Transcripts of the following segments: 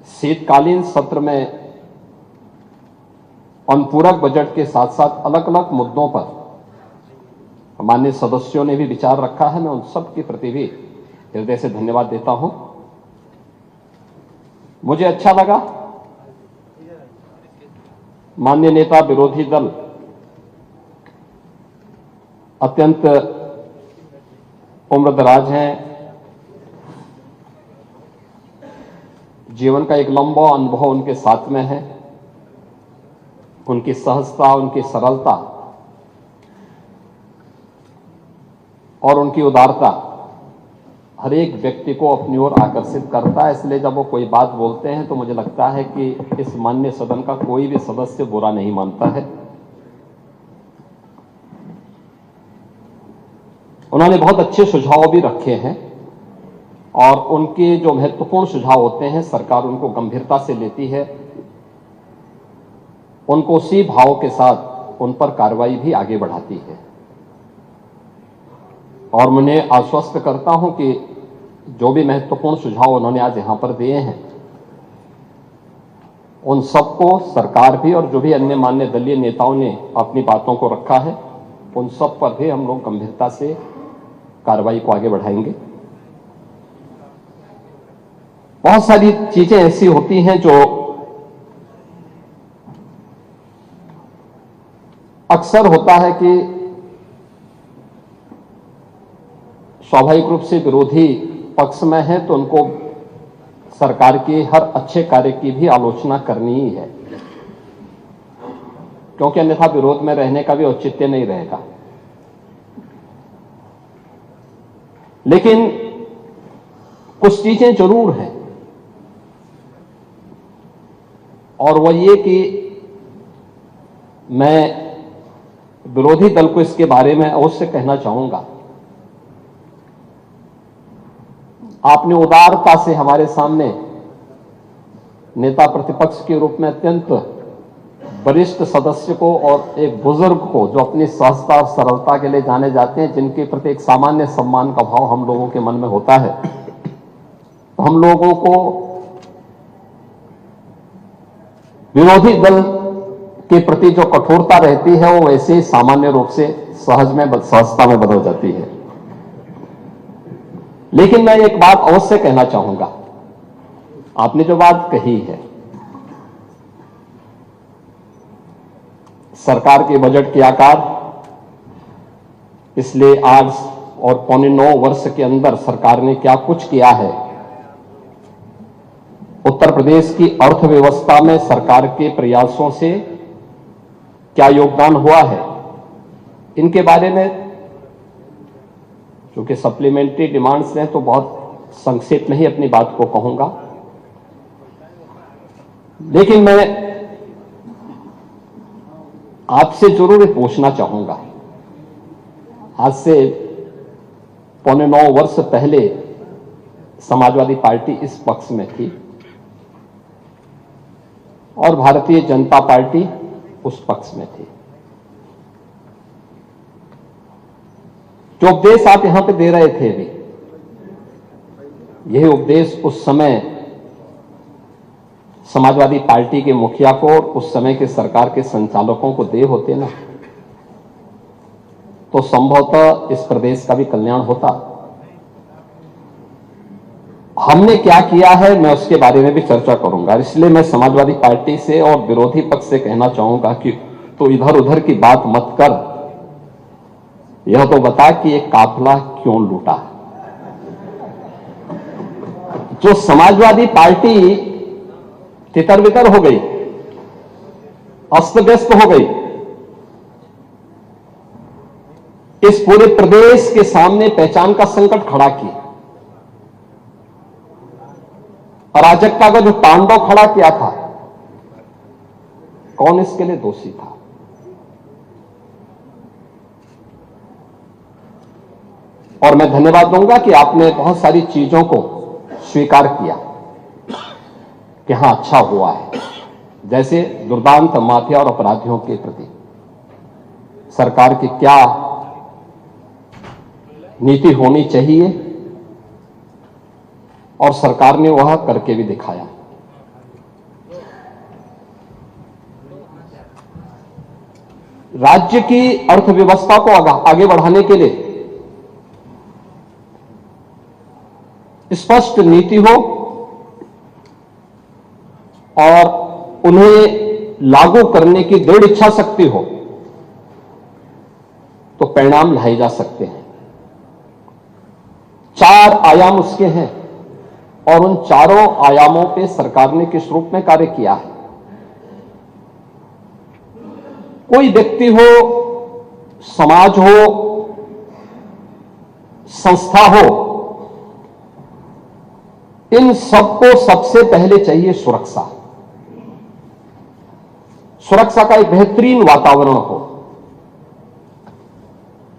शीतकालीन सत्र में अनुपूरक बजट के साथ साथ अलग अलग मुद्दों पर माननीय सदस्यों ने भी विचार रखा है। मैं उन सब के प्रति भी हृदय से धन्यवाद देता हूं। मुझे अच्छा लगा माननीय नेता विरोधी दल अत्यंत उम्रदराज हैं, जीवन का एक लंबा अनुभव उनके साथ में है। उनकी सहजता, उनकी सरलता और उनकी उदारता हर एक व्यक्ति को अपनी ओर आकर्षित करता है। इसलिए जब वो कोई बात बोलते हैं तो मुझे लगता है कि इस माननीय सदन का कोई भी सदस्य बुरा नहीं मानता है। उन्होंने बहुत अच्छे सुझाव भी रखे हैं और उनके जो महत्वपूर्ण सुझाव होते हैं सरकार उनको गंभीरता से लेती है, उनको उसी भाव के साथ उन पर कार्रवाई भी आगे बढ़ाती है। और मैं आश्वस्त करता हूं कि जो भी महत्वपूर्ण सुझाव उन्होंने आज यहां पर दिए हैं उन सबको सरकार भी और जो भी अन्य मान्य दलीय नेताओं ने अपनी बातों को रखा है उन सब पर भी हम लोग गंभीरता से कार्रवाई को आगे बढ़ाएंगे। बहुत सारी चीजें ऐसी होती हैं जो अक्सर होता है कि स्वाभाविक रूप से विरोधी पक्ष में है तो उनको सरकार के हर अच्छे कार्य की भी आलोचना करनी ही है, क्योंकि अन्यथा विरोध में रहने का भी औचित्य नहीं रहेगा। लेकिन कुछ चीजें जरूर हैं और वह ये कि मैं विरोधी दल को इसके बारे में अवश्य कहना चाहूंगा। आपने उदारता से हमारे सामने नेता प्रतिपक्ष के रूप में अत्यंत वरिष्ठ सदस्य को और एक बुजुर्ग को जो अपनी सहजता और सरलता के लिए जाने जाते हैं, जिनके प्रति एक सामान्य सम्मान का भाव हम लोगों के मन में होता है, तो हम लोगों को विरोधी दल के प्रति जो कठोरता रहती है वो वैसे ही सामान्य रूप से सहजता में बदल जाती है। लेकिन मैं एक बात अवश्य कहना चाहूंगा। आपने जो बात कही है, सरकार के बजट के आकार, इसलिए आज और 8.25 वर्ष के अंदर सरकार ने क्या कुछ किया है, उत्तर प्रदेश की अर्थव्यवस्था में सरकार के प्रयासों से क्या योगदान हुआ है, इनके बारे में क्योंकि सप्लीमेंट्री डिमांड्स हैं तो बहुत संक्षेप में ही अपनी बात को कहूंगा। लेकिन मैं आपसे जरूर पूछना चाहूंगा, आज से 8.25 वर्ष पहले समाजवादी पार्टी इस पक्ष में थी और भारतीय जनता पार्टी उस पक्ष में थी। जो उपदेश आप यहां पे दे रहे थे, भी यही उपदेश उस समय समाजवादी पार्टी के मुखिया को और उस समय के सरकार के संचालकों को दे होते ना, तो संभवतः इस प्रदेश का भी कल्याण होता। हमने क्या किया है मैं उसके बारे में भी चर्चा करूंगा। इसलिए मैं समाजवादी पार्टी से और विरोधी पक्ष से कहना चाहूंगा कि तो इधर उधर की बात मत कर, यह तो बता कि एक काफिला क्यों लूटा। जो समाजवादी पार्टी तितर बितर हो गई, अस्त व्यस्त हो गई, इस पूरे प्रदेश के सामने पहचान का संकट खड़ा किया, अराजकता का जो तांडव खड़ा किया था, कौन इसके लिए दोषी था? और मैं धन्यवाद दूंगा कि आपने बहुत सारी चीजों को स्वीकार किया कि हां अच्छा हुआ है। जैसे दुर्दांत माफिया और अपराधियों के प्रति सरकार की क्या नीति होनी चाहिए और सरकार ने वह करके भी दिखाया। राज्य की अर्थव्यवस्था को आगे बढ़ाने के लिए स्पष्ट नीति हो और उन्हें लागू करने की दृढ़ इच्छा शक्ति हो तो परिणाम लाए जा सकते हैं। 4 आयाम उसके हैं और उन चारों आयामों पे सरकार ने किस रूप में कार्य किया है। कोई व्यक्ति हो, समाज हो, संस्था हो, इन सबको सबसे पहले चाहिए सुरक्षा। सुरक्षा का एक बेहतरीन वातावरण हो,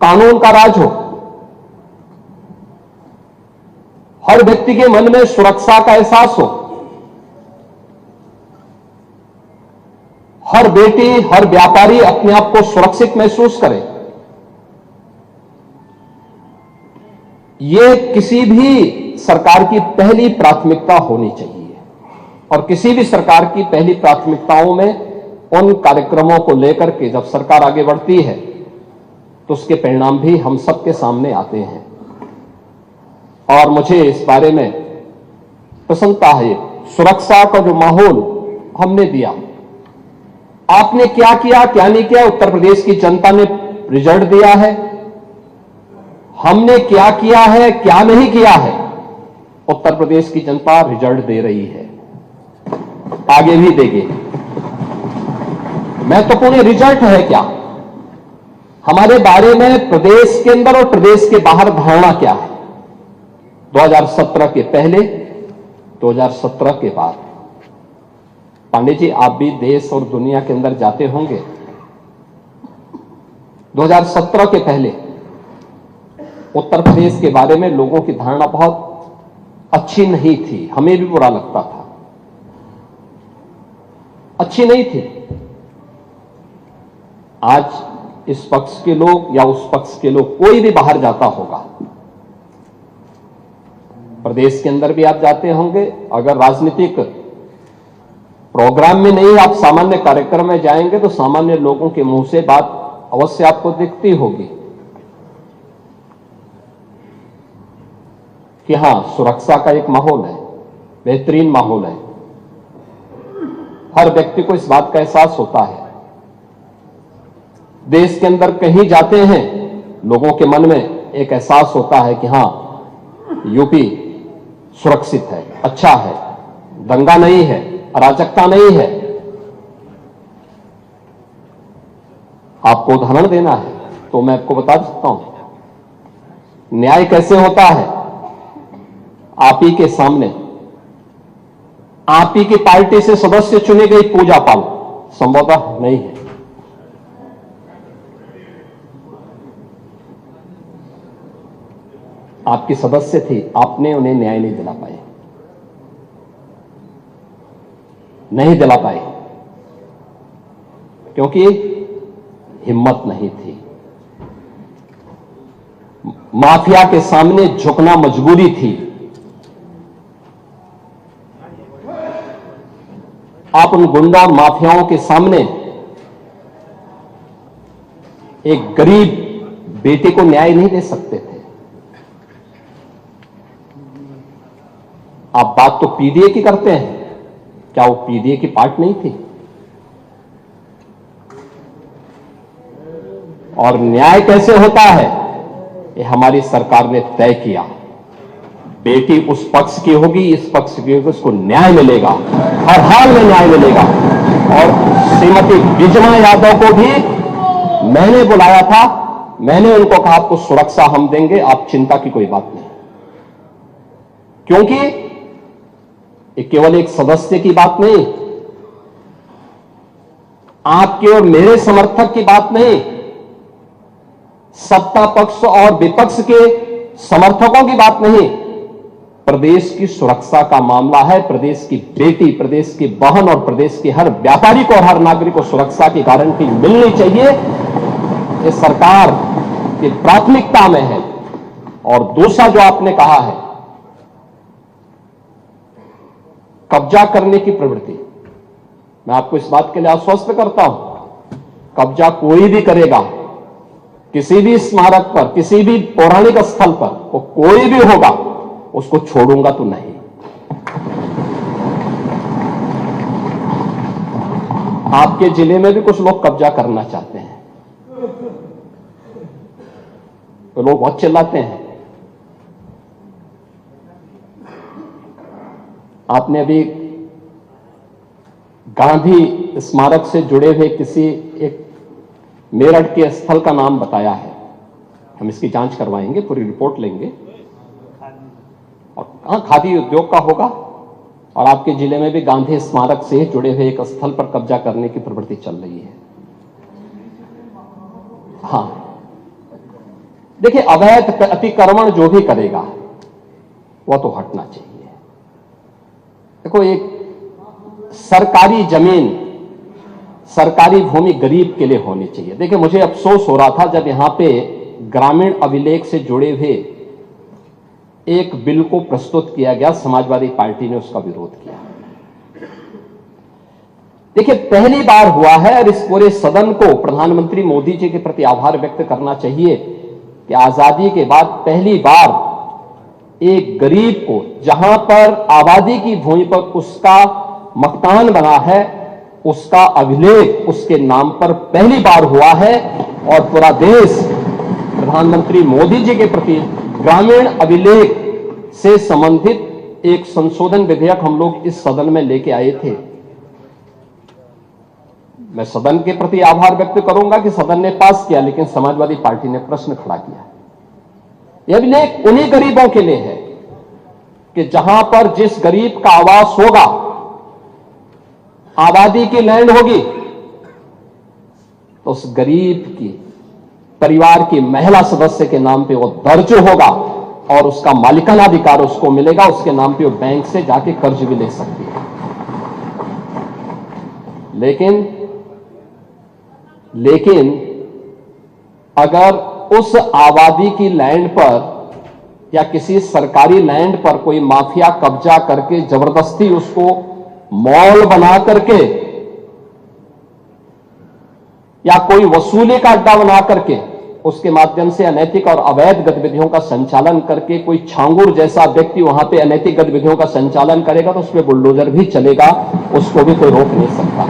कानून का राज हो, हर व्यक्ति के मन में सुरक्षा का एहसास हो, हर बेटी, हर व्यापारी अपने आप को सुरक्षित महसूस करे। यह किसी भी सरकार की पहली प्राथमिकता होनी चाहिए और किसी भी सरकार की पहली प्राथमिकताओं में उन कार्यक्रमों को लेकर के जब सरकार आगे बढ़ती है तो उसके परिणाम भी हम सबके सामने आते हैं। और मुझे इस बारे में प्रसन्नता है, सुरक्षा का जो माहौल हमने दिया, आपने क्या किया क्या नहीं किया, उत्तर प्रदेश की जनता ने रिजल्ट दिया है। हमने क्या किया है क्या नहीं किया है, उत्तर प्रदेश की जनता रिजल्ट दे रही है, आगे भी देगी। महत्वपूर्ण रिजल्ट है क्या, हमारे बारे में प्रदेश के अंदर और प्रदेश के बाहर धारणा क्या है। 2017 के पहले, 2017 के बाद। पांडे जी, आप भी देश और दुनिया के अंदर जाते होंगे। 2017 के पहले उत्तर प्रदेश के बारे में लोगों की धारणा बहुत अच्छी नहीं थी, हमें भी बुरा लगता था, अच्छी नहीं थी। आज इस पक्ष के लोग या उस पक्ष के लोग, कोई भी बाहर जाता होगा, प्रदेश के अंदर भी आप जाते होंगे, अगर राजनीतिक प्रोग्राम में नहीं, आप सामान्य कार्यक्रम में जाएंगे तो सामान्य लोगों के मुंह से बात अवश्य आपको दिखती होगी कि हां, सुरक्षा का एक माहौल है, बेहतरीन माहौल है। हर व्यक्ति को इस बात का एहसास होता है। देश के अंदर कहीं जाते हैं, लोगों के मन में एक एहसास होता है कि हां, यूपी सुरक्षित है, अच्छा है, दंगा नहीं है, अराजकता नहीं है। आपको उदाहरण देना है तो मैं आपको बता सकता हूं न्याय कैसे होता है। आप ही के सामने, आप ही की पार्टी से सदस्य चुनी गई पूजा पाल संभवतः नहीं है। आपकी सदस्य थी, आपने उन्हें न्याय नहीं दिला पाए, नहीं दिला पाए क्योंकि हिम्मत नहीं थी। माफिया के सामने झुकना मजबूरी थी। आप उन गुंडा और माफियाओं के सामने एक गरीब बेटे को न्याय नहीं दे सकते थे। आप बात तो पीडीए की करते हैं, क्या वो पीडीए की पार्ट नहीं थी? और न्याय कैसे होता है, ये हमारी सरकार ने तय किया। बेटी उस पक्ष की होगी, इस पक्ष की होगी, उसको न्याय मिलेगा, हर हाल में न्याय मिलेगा। और श्रीमती विजमा यादव को भी मैंने बुलाया था, मैंने उनको कहा आपको सुरक्षा हम देंगे, आप चिंता की कोई बात नहीं। क्योंकि ये केवल एक सदस्य की बात नहीं, आपके और मेरे समर्थक की बात नहीं, सत्ता पक्ष और विपक्ष के समर्थकों की बात नहीं, प्रदेश की सुरक्षा का मामला है। प्रदेश की बेटी, प्रदेश की बहन और प्रदेश के हर व्यापारी को और हर नागरिक को सुरक्षा की गारंटी मिलनी चाहिए। ये सरकार की प्राथमिकता में है। और दूसरा जो आपने कहा है, कब्जा करने की प्रवृत्ति, मैं आपको इस बात के लिए आश्वस्त करता हूं, कब्जा कोई भी करेगा किसी भी स्मारक पर, किसी भी पौराणिक स्थल पर, वो कोई भी होगा, उसको छोड़ूंगा तो नहीं। आपके जिले में भी कुछ लोग कब्जा करना चाहते हैं, तो लोग बहुत चिल्लाते हैं। आपने अभी गांधी स्मारक से जुड़े हुए किसी एक मेरठ के स्थल का नाम बताया है। हम इसकी जांच करवाएंगे, पूरी रिपोर्ट लेंगे। और हाँ, खादी उद्योग का होगा। और आपके जिले में भी गांधी स्मारक से जुड़े हुए एक स्थल पर कब्जा करने की प्रवृत्ति चल रही है। हाँ, देखिए, अवैध अतिक्रमण जो भी करेगा वह तो हटना चाहिए। देखो, एक सरकारी जमीन, सरकारी भूमि गरीब के लिए होनी चाहिए। देखिए, मुझे अफसोस हो रहा था जब यहां पे ग्रामीण अभिलेख से जुड़े हुए एक बिल को प्रस्तुत किया गया, समाजवादी पार्टी ने उसका विरोध किया। देखिए, पहली बार हुआ है और इस पूरे सदन को प्रधानमंत्री मोदी जी के प्रति आभार व्यक्त करना चाहिए कि आजादी के बाद पहली बार एक गरीब को, जहां पर आबादी की भूमि पर उसका मकान बना है, उसका अभिलेख उसके नाम पर पहली बार हुआ है। और पूरा देश प्रधानमंत्री मोदी जी के प्रति ग्रामीण अभिलेख से संबंधित एक संशोधन विधेयक हम लोग इस सदन में लेके आए थे। मैं सदन के प्रति आभार व्यक्त करूंगा कि सदन ने पास किया, लेकिन समाजवादी पार्टी ने प्रश्न खड़ा किया। यह अभिलेख उन्हीं गरीबों के लिए है कि जहां पर जिस गरीब का आवास होगा, आबादी की लैंड होगी, तो उस गरीब की परिवार की महिला सदस्य के नाम पे वो दर्ज होगा और उसका मालिकाना अधिकार उसको मिलेगा। उसके नाम पे वो बैंक से जाके कर्ज भी ले सकती है। लेकिन अगर उस आबादी की लैंड पर या किसी सरकारी लैंड पर कोई माफिया कब्जा करके जबरदस्ती उसको मॉल बना करके या कोई वसूली का अड्डा बना करके उसके माध्यम से अनैतिक और अवैध गतिविधियों का संचालन करके कोई छांगुर जैसा व्यक्ति वहां पे अनैतिक गतिविधियों का संचालन करेगा, तो उसमें बुलडोजर भी चलेगा, उसको भी कोई रोक नहीं सकता।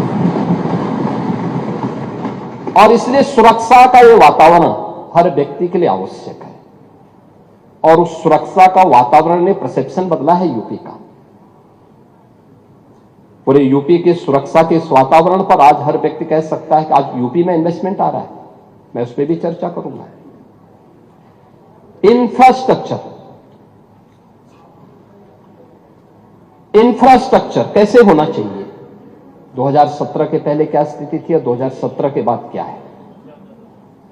और इसलिए सुरक्षा का यह वातावरण हर व्यक्ति के लिए आवश्यक है। और उस सुरक्षा का वातावरण ने परसेप्शन बदला है यूपी का। पूरे यूपी की सुरक्षा के इस वातावरण पर आज हर व्यक्ति कह सकता है कि आज यूपी में इन्वेस्टमेंट आ रहा है। मैं उस पर भी चर्चा करूंगा। इंफ्रास्ट्रक्चर कैसे होना चाहिए? 2017 के पहले क्या स्थिति थी और 2017 के बाद क्या है?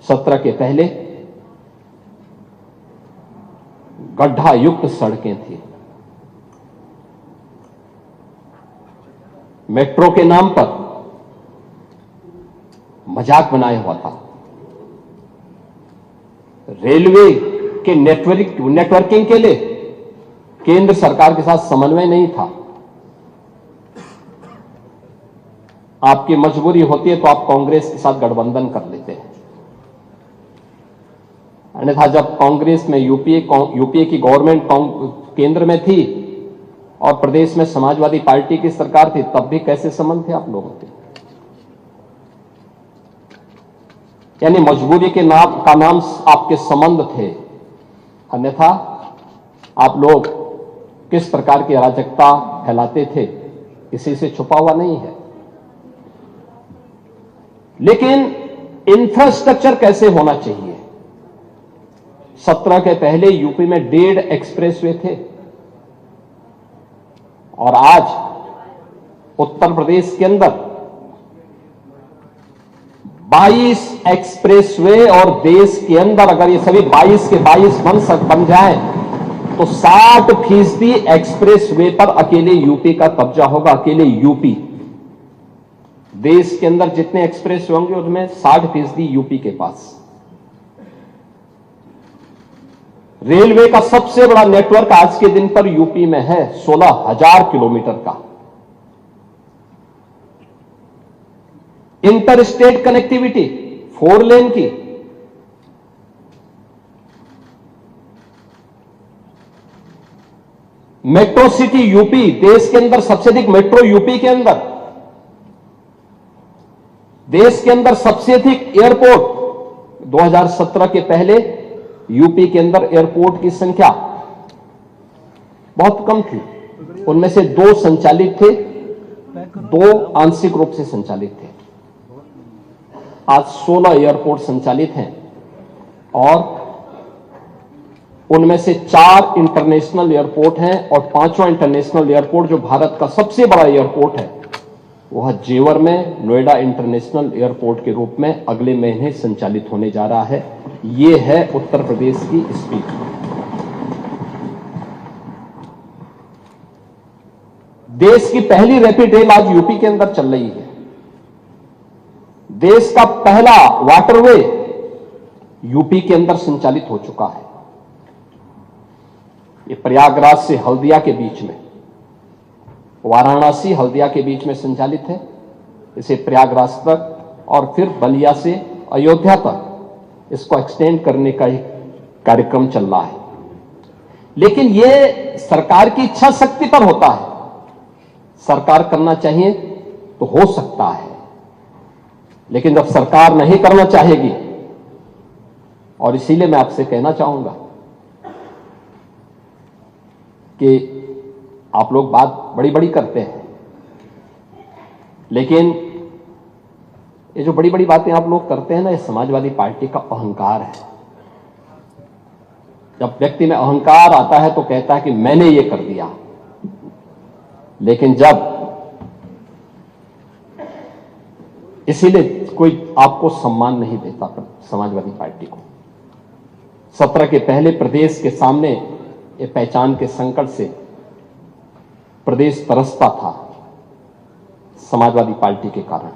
17 के पहले गड्ढा युक्त सड़कें थी, मेट्रो के नाम पर मजाक बनाया हुआ था, रेलवे के नेटवर्किंग के लिए केंद्र सरकार के साथ समन्वय नहीं था। आपकी मजबूरी होती है तो आप कांग्रेस के साथ गठबंधन कर लेते हैं, अन्यथा जब कांग्रेस में यूपीए की गवर्नमेंट केंद्र में थी और प्रदेश में समाजवादी पार्टी की सरकार थी, तब भी कैसे संबंध थे आप लोगों के? यानी मजबूरी के नाम आपके संबंध थे, अन्यथा आप लोग किस प्रकार की अराजकता फैलाते थे किसी से छुपा हुआ नहीं है। लेकिन इंफ्रास्ट्रक्चर कैसे होना चाहिए? 17 के पहले यूपी में 1.5 एक्सप्रेसवे थे और आज उत्तर प्रदेश के अंदर 22 एक्सप्रेसवे, और देश के अंदर अगर ये सभी 22 के 22 बन जाए तो 60% एक्सप्रेसवे पर अकेले यूपी का कब्जा होगा। अकेले यूपी, देश के अंदर जितने एक्सप्रेसवे होंगे उनमें 60% यूपी के पास। रेलवे का सबसे बड़ा नेटवर्क आज के दिन पर यूपी में है, 16,000 किलोमीटर का। इंटर स्टेट कनेक्टिविटी 4 लेन की, मेट्रो सिटी यूपी, देश के अंदर सबसे अधिक मेट्रो यूपी के अंदर, देश के अंदर सबसे अधिक एयरपोर्ट। 2017 के पहले यूपी के अंदर एयरपोर्ट की संख्या बहुत कम थी, उनमें से 2 संचालित थे, 2 आंशिक रूप से संचालित थे। आज 16 एयरपोर्ट संचालित हैं और उनमें से 4 इंटरनेशनल एयरपोर्ट हैं और 5वां इंटरनेशनल एयरपोर्ट जो भारत का सबसे बड़ा एयरपोर्ट है वह जेवर में नोएडा इंटरनेशनल एयरपोर्ट के रूप में अगले महीने संचालित होने जा रहा है। यह है उत्तर प्रदेश की स्पीड। देश की पहली रैपिड रेल आज यूपी के अंदर चल रही है। देश का पहला वाटरवे यूपी के अंदर संचालित हो चुका है। ये प्रयागराज से हल्दिया के बीच में, वाराणसी हल्दिया के बीच में संचालित है। इसे प्रयागराज तक और फिर बलिया से अयोध्या तक इसको एक्सटेंड करने का एक कार्यक्रम चल रहा है। लेकिन यह सरकार की इच्छा शक्ति पर होता है। सरकार करना चाहिए तो हो सकता है, लेकिन जब सरकार नहीं करना चाहेगी, और इसीलिए मैं आपसे कहना चाहूंगा कि आप लोग बात बड़ी बड़ी करते हैं, लेकिन ये जो बड़ी बड़ी बातें आप लोग करते हैं ना, ये समाजवादी पार्टी का अहंकार है। जब व्यक्ति में अहंकार आता है तो कहता है कि मैंने ये कर दिया, लेकिन जब, इसीलिए कोई आपको सम्मान नहीं देता समाजवादी पार्टी को। 17 के पहले प्रदेश के सामने ये पहचान के संकट से प्रदेश तरसता था समाजवादी पार्टी के कारण,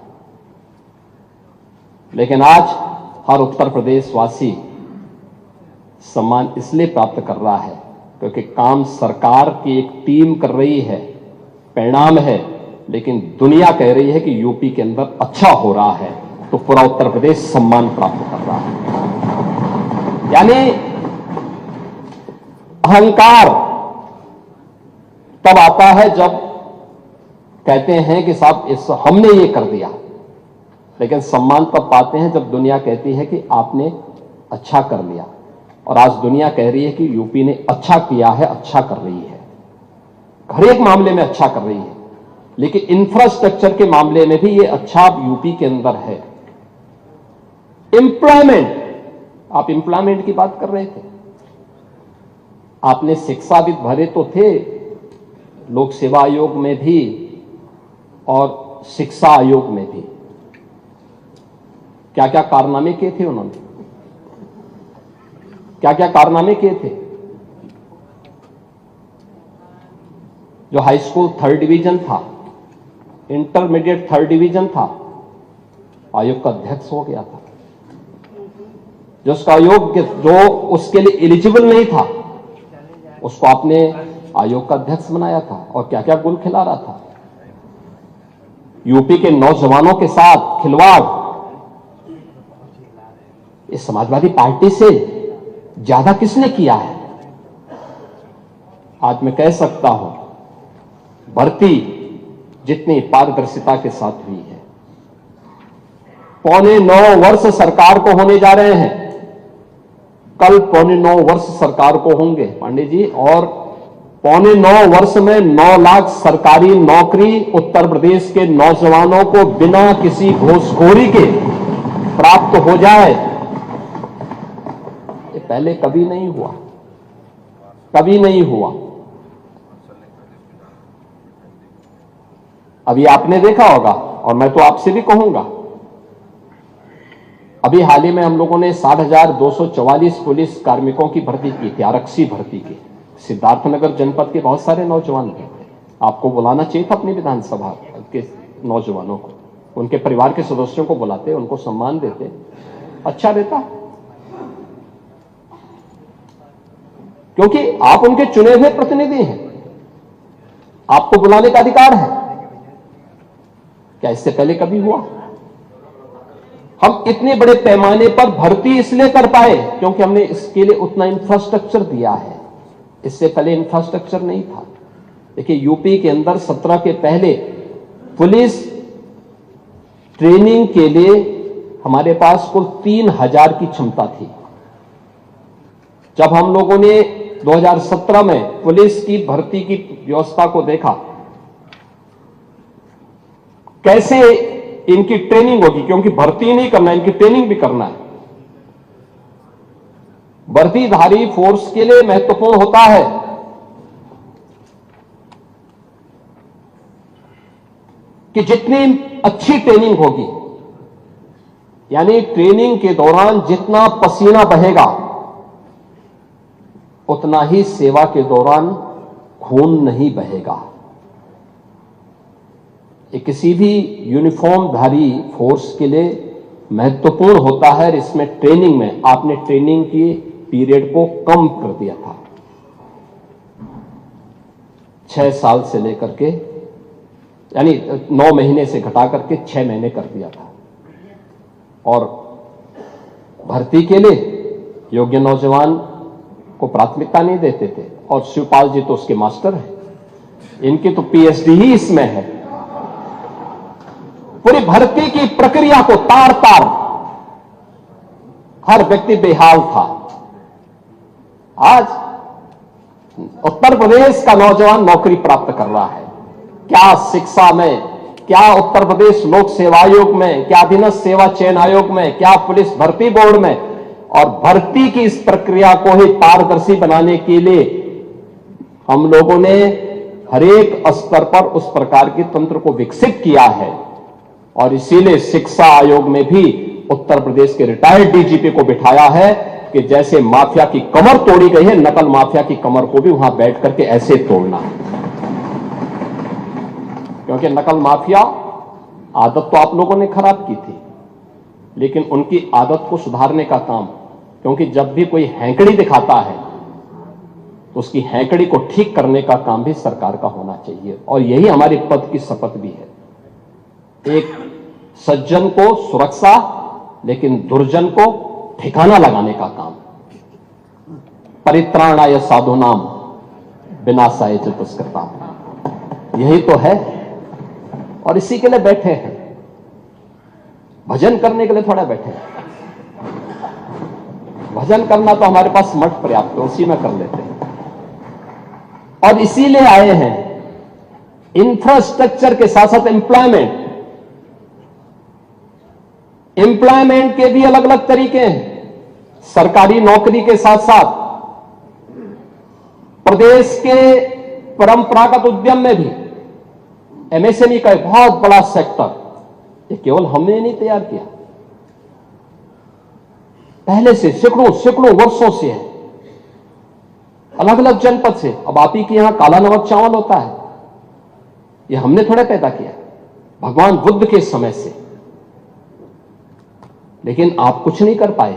लेकिन आज हर उत्तर प्रदेश वासी सम्मान इसलिए प्राप्त कर रहा है क्योंकि काम सरकार की एक टीम कर रही है, परिणाम है, लेकिन दुनिया कह रही है कि यूपी के अंदर अच्छा हो रहा है, तो पूरा उत्तर प्रदेश सम्मान प्राप्त कर रहा है। यानी अहंकार तब आता है जब कहते हैं कि साहब हमने ये कर दिया, लेकिन सम्मान तब पाते हैं जब दुनिया कहती है कि आपने अच्छा कर लिया। और आज दुनिया कह रही है कि यूपी ने अच्छा किया है, अच्छा कर रही है, हर एक मामले में अच्छा कर रही है, लेकिन इंफ्रास्ट्रक्चर के मामले में भी ये अच्छा यूपी के अंदर है। एम्प्लॉयमेंट, आप एम्प्लॉयमेंट की बात कर रहे थे, आपने शिक्षाविद भरे तो थे लोक सेवा आयोग में भी और शिक्षा आयोग में भी, क्या क्या कारनामे किए थे उन्होंने, क्या क्या कारनामे किए थे। जो हाई स्कूल 3rd डिवीजन था, इंटरमीडिएट 3rd डिवीजन था, आयोग का अध्यक्ष हो गया था। जो उसका आयोग, जो उसके लिए एलिजिबल नहीं था, उसको आपने आयोग का अध्यक्ष बनाया था, और क्या क्या गुल खिला रहा था। यूपी के नौजवानों के साथ खिलवाड़, इस समाजवादी पार्टी से ज्यादा किसने किया है। आज मैं कह सकता हूं, भर्ती जितनी पारदर्शिता के साथ हुई है, 8.25 वर्ष सरकार को होने जा रहे हैं, कल 8.25 वर्ष सरकार को होंगे पांडे जी, और 8.25 वर्ष में 9 लाख सरकारी नौकरी उत्तर प्रदेश के नौजवानों को बिना किसी घूसखोरी के प्राप्त हो जाए। ये पहले कभी नहीं हुआ, कभी नहीं हुआ। अभी आपने देखा होगा, और मैं तो आपसे भी कहूंगा, अभी हाल ही में हम लोगों ने 60,244 पुलिस कार्मिकों की भर्ती की थी, आरक्षी भर्ती की। सिद्धार्थनगर जनपद के बहुत सारे नौजवान थे, आपको बुलाना चाहिए था अपनी विधानसभा के नौजवानों को, उनके परिवार के सदस्यों को बुलाते, उनको सम्मान देते, अच्छा रहता, क्योंकि आप उनके चुने हुए प्रतिनिधि हैं, आपको बुलाने का अधिकार है। क्या इससे पहले कभी हुआ? हम इतने बड़े पैमाने पर भर्ती इसलिए कर पाए क्योंकि हमने इसके लिए उतना इंफ्रास्ट्रक्चर दिया है। इससे पहले इंफ्रास्ट्रक्चर नहीं था। देखिए, यूपी के अंदर 17 के पहले पुलिस ट्रेनिंग के लिए हमारे पास कुल 3000 की क्षमता थी। जब हम लोगों ने 2017 में पुलिस की भर्ती की व्यवस्था को देखा, कैसे इनकी ट्रेनिंग होगी, क्योंकि भर्ती नहीं करना, इनकी ट्रेनिंग भी करना है। वर्दीधारी फोर्स के लिए महत्वपूर्ण होता है कि जितनी अच्छी ट्रेनिंग होगी, यानी ट्रेनिंग के दौरान जितना पसीना बहेगा उतना ही सेवा के दौरान खून नहीं बहेगा। ये किसी भी यूनिफॉर्मधारी फोर्स के लिए महत्वपूर्ण होता है। इसमें ट्रेनिंग में आपने ट्रेनिंग की पीरियड को कम कर दिया था, 6 साल से लेकर के, यानी 9 महीने से घटा करके 6 महीने कर दिया था। और भर्ती के लिए योग्य नौजवान को प्राथमिकता नहीं देते थे। और शिवपाल जी तो उसके मास्टर हैं, इनकी तो पीएचडी ही इसमें है। पूरी भर्ती की प्रक्रिया को तार तार हर व्यक्ति बेहाल था। आज उत्तर प्रदेश का नौजवान नौकरी प्राप्त कर रहा है। क्या शिक्षा में, क्या उत्तर प्रदेश लोक सेवा आयोग में, क्या अधीनस्थ सेवा चयन आयोग में, क्या पुलिस भर्ती बोर्ड में। और भर्ती की इस प्रक्रिया को ही पारदर्शी बनाने के लिए हम लोगों ने हरेक स्तर पर उस प्रकार के तंत्र को विकसित किया है। और इसीलिए शिक्षा आयोग में भी उत्तर प्रदेश के रिटायर्ड डीजीपी को बिठाया है कि जैसे माफिया की कमर तोड़ी गई है, नकल माफिया की कमर को भी वहां बैठ करके ऐसे तोड़ना है। क्योंकि नकल माफिया आदत तो आप लोगों ने खराब की थी, लेकिन उनकी आदत को सुधारने का काम, क्योंकि जब भी कोई हैंकड़ी दिखाता है तो उसकी हैंकड़ी को ठीक करने का काम भी सरकार का होना चाहिए। और यही हमारे पद की शपथ भी है। एक सज्जन को सुरक्षा, लेकिन दुर्जन को ठिकाना लगाने का काम। परित्राणाय साधूनाम विनाशाय च दुष्कृताम्, यही तो है। और इसी के लिए बैठे हैं, भजन करने के लिए थोड़ा बैठे हैं। भजन करना तो हमारे पास मठ पर्याप्त है, उसी में कर लेते हैं। और इसीलिए आए हैं इंफ्रास्ट्रक्चर के साथ साथ एम्प्लॉयमेंट के भी अलग अलग तरीके हैं। सरकारी नौकरी के साथ साथ प्रदेश के परंपरागत उद्यम में भी एमएसएमई का एक बहुत बड़ा सेक्टर, ये केवल हमने नहीं तैयार किया, पहले से सैकड़ों वर्षों से है, अलग अलग जनपद से। अब आप ही के यहां काला नमक चावल होता है, ये हमने थोड़ा पैदा किया, भगवान बुद्ध के समय से। लेकिन आप कुछ नहीं कर पाए,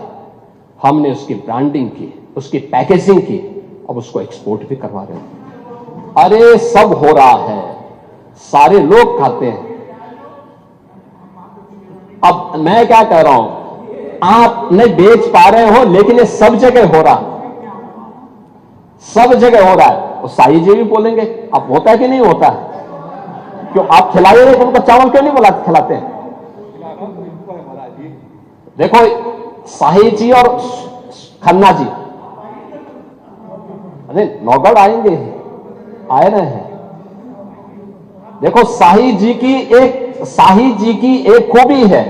हमने उसकी ब्रांडिंग की, उसकी पैकेजिंग की, अब उसको एक्सपोर्ट भी करवा रहे हैं। अरे सब हो रहा है, सारे लोग खाते हैं। अब मैं क्या कह रहा हूं, आप नहीं बेच पा रहे हो, लेकिन ये सब जगह हो रहा है, सब जगह हो रहा है। और साई जी भी बोलेंगे, अब होता है कि नहीं होता है? क्यों आप खिलाइए नहीं, उनका चावल क्यों नहीं खिलाते हैं? देखो साही जी और खन्ना जी, अरे नौगढ़ आएंगे, आए रहे हैं। देखो साही जी की एक खूबी है,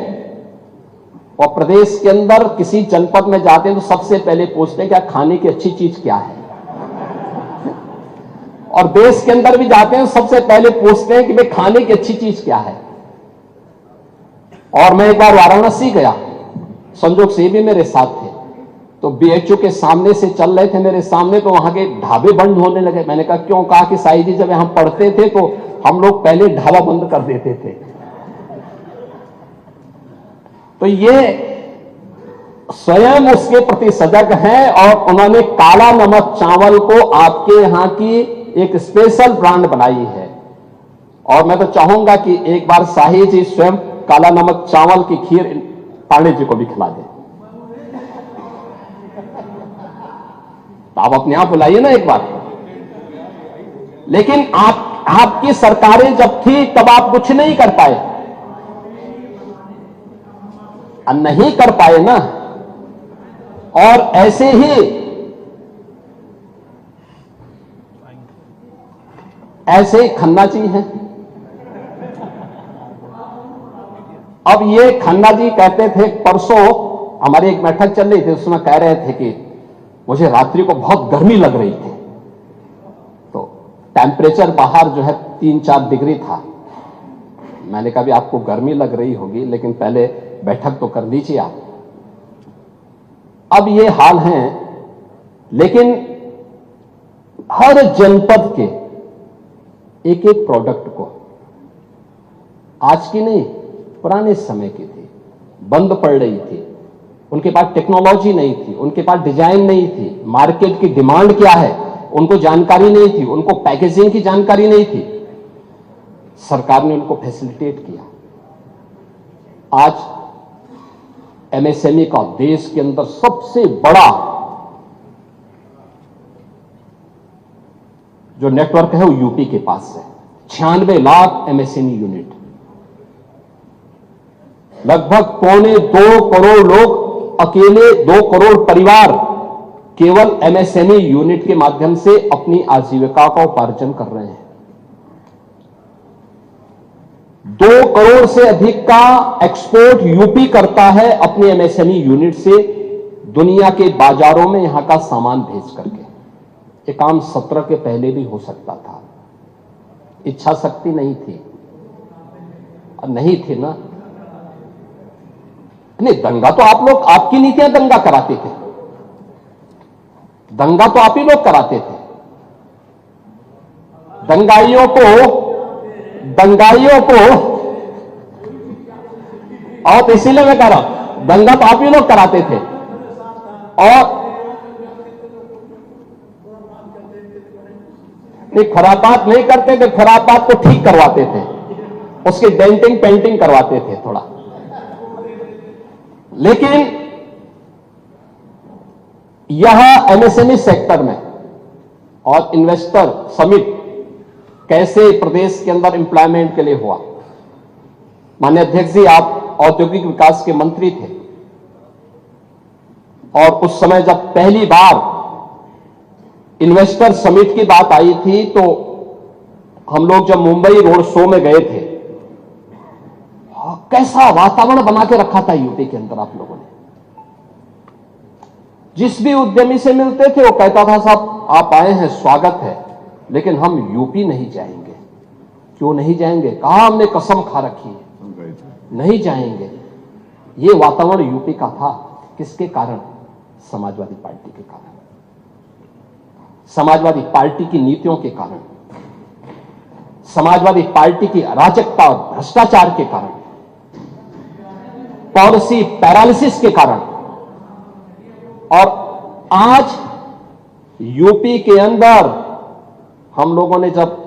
और प्रदेश के अंदर किसी जनपद में जाते हैं तो सबसे पहले पूछते हैं क्या खाने की अच्छी चीज क्या है। और देश के अंदर भी जाते हैं सबसे पहले पूछते हैं कि भाई खाने की अच्छी चीज क्या है। और मैं एक बार वाराणसी गया, संजोग से भी मेरे साथ थे, तो बीएचयू के सामने से चल रहे थे मेरे सामने, तो वहां के ढाबे बंद होने लगे। मैंने कहा क्यों? कहा कि साई जी जब यहां पढ़ते थे तो हम लोग पहले ढाबा बंद कर देते थे। तो ये स्वयं उसके प्रति सजग हैं, और उन्होंने काला नमक चावल को आपके यहां की एक स्पेशल ब्रांड बनाई है। और मैं तो चाहूंगा कि एक बार साही जी स्वयं काला नमक चावल की खीर पांडे जी को भी खिला दें। तो आप अपने आप बुलाइए ना एक बार। लेकिन आपकी सरकारें जब थी तब आप कुछ नहीं कर पाए, नहीं कर पाए ना। और ऐसे ही खन्ना जी हैं। अब ये खन्ना जी कहते थे, परसों हमारी एक बैठक चल रही थी, उसमें कह रहे थे कि मुझे रात्रि को बहुत गर्मी लग रही थी। तो टेम्परेचर बाहर जो है 3-4 डिग्री था। मैंने कहा भी आपको गर्मी लग रही होगी, लेकिन पहले बैठक तो कर लीजिए आप। अब ये हाल है। लेकिन हर जनपद के एक एक प्रोडक्ट को, आज की नहीं पुराने समय की थी, बंद पड़ रही थी। उनके पास टेक्नोलॉजी नहीं थी, उनके पास डिजाइन नहीं थी, मार्केट की डिमांड क्या है उनको जानकारी नहीं थी, उनको पैकेजिंग की जानकारी नहीं थी। सरकार ने उनको फैसिलिटेट किया। आज एमएसएमई का देश के अंदर सबसे बड़ा जो नेटवर्क है वो यूपी के पास है। 96 लाख एमएसएमई यूनिट, लगभग 1.25 करोड़ लोग, अकेले 2 करोड़ परिवार केवल एमएसएमई यूनिट के माध्यम से अपनी आजीविका का उपार्जन कर रहे हैं। 2 करोड़ से अधिक का एक्सपोर्ट यूपी करता है अपने एमएसएमई यूनिट से दुनिया के बाजारों में यहां का सामान भेज करके। ये काम 17 के पहले भी हो सकता था, इच्छा शक्ति नहीं थी। और नहीं थी ना, नहीं दंगा तो आप लोग, आपकी नीतियां दंगा कराते थे, दंगा तो आप ही लोग कराते थे। दंगाइयों को और इसीलिए मैं कह रहा हूं, दंगा तो आप ही लोग कराते थे। और नहीं, खराबात नहीं करते थे, खराबात को ठीक करवाते थे, उसकी डेंटिंग पेंटिंग करवाते थे थोड़ा। लेकिन यह एमएसएमई सेक्टर में और इन्वेस्टर समिट कैसे प्रदेश के अंदर एम्प्लॉयमेंट के लिए हुआ। माननीय अध्यक्ष जी, आप औद्योगिक विकास के मंत्री थे और उस समय जब पहली बार इन्वेस्टर समिट की बात आई थी तो हम लोग जब मुंबई रोड शो में गए थे, कैसा वातावरण बना के रखा था यूपी के अंदर। आप लोगों ने जिस भी उद्यमी से मिलते थे वो कहता था साहब आप आए हैं, स्वागत है, लेकिन हम यूपी नहीं जाएंगे। क्यों नहीं जाएंगे? कहा हमने कसम खा रखी है, नहीं जाएंगे। ये वातावरण यूपी का था। किसके कारण? समाजवादी पार्टी के कारण, समाजवादी पार्टी की नीतियों के कारण, समाजवादी पार्टी की अराजकता और भ्रष्टाचार के कारण, पॉलिसी पैरालिसिस के कारण। और आज यूपी के अंदर हम लोगों ने जब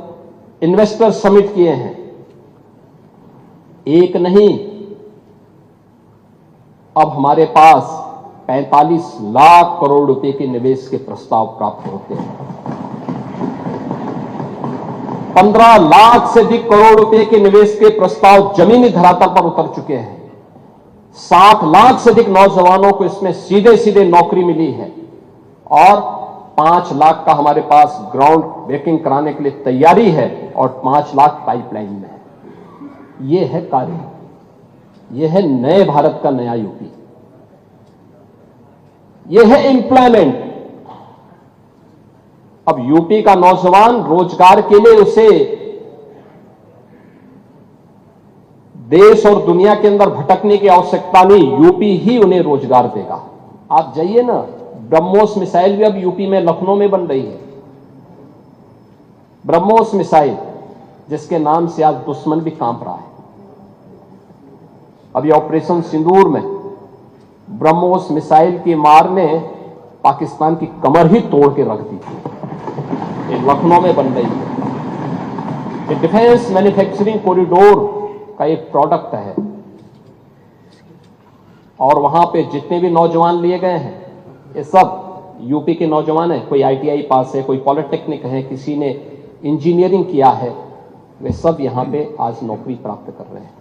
इन्वेस्टर समिट किए हैं, एक नहीं, अब हमारे पास 45 लाख करोड़ रुपए के निवेश के प्रस्ताव प्राप्त होते हैं। 15 लाख से अधिक करोड़ रुपए के निवेश के प्रस्ताव जमीनी धरातल पर उतर चुके हैं। 60 लाख से अधिक नौजवानों को इसमें सीधे सीधे नौकरी मिली है और 5 लाख का हमारे पास ग्राउंड ब्रेकिंग कराने के लिए तैयारी है और 5 लाख पाइपलाइन में है। यह है कार्य, यह है नए भारत का नया यूपी, यह है एम्प्लॉयमेंट। अब यूपी का नौजवान रोजगार के लिए उसे देश और दुनिया के अंदर भटकने की आवश्यकता नहीं, यूपी ही उन्हें रोजगार देगा। आप जाइए ना, ब्रह्मोस मिसाइल भी अब यूपी में लखनऊ में बन रही है। ब्रह्मोस मिसाइल जिसके नाम से आज दुश्मन भी कांप रहा है। अभी ऑपरेशन सिंदूर में ब्रह्मोस मिसाइल की मार ने पाकिस्तान की कमर ही तोड़ के रख दी थी। ये लखनऊ में बन रही है। ये डिफेंस मैन्युफैक्चरिंग कॉरिडोर का एक प्रोडक्ट है। और वहां पे जितने भी नौजवान लिए गए हैं ये सब यूपी के नौजवान हैं। कोई आईटीआई पास है, कोई पॉलिटेक्निक है, किसी ने इंजीनियरिंग किया है, वे सब यहां पे आज नौकरी प्राप्त कर रहे हैं।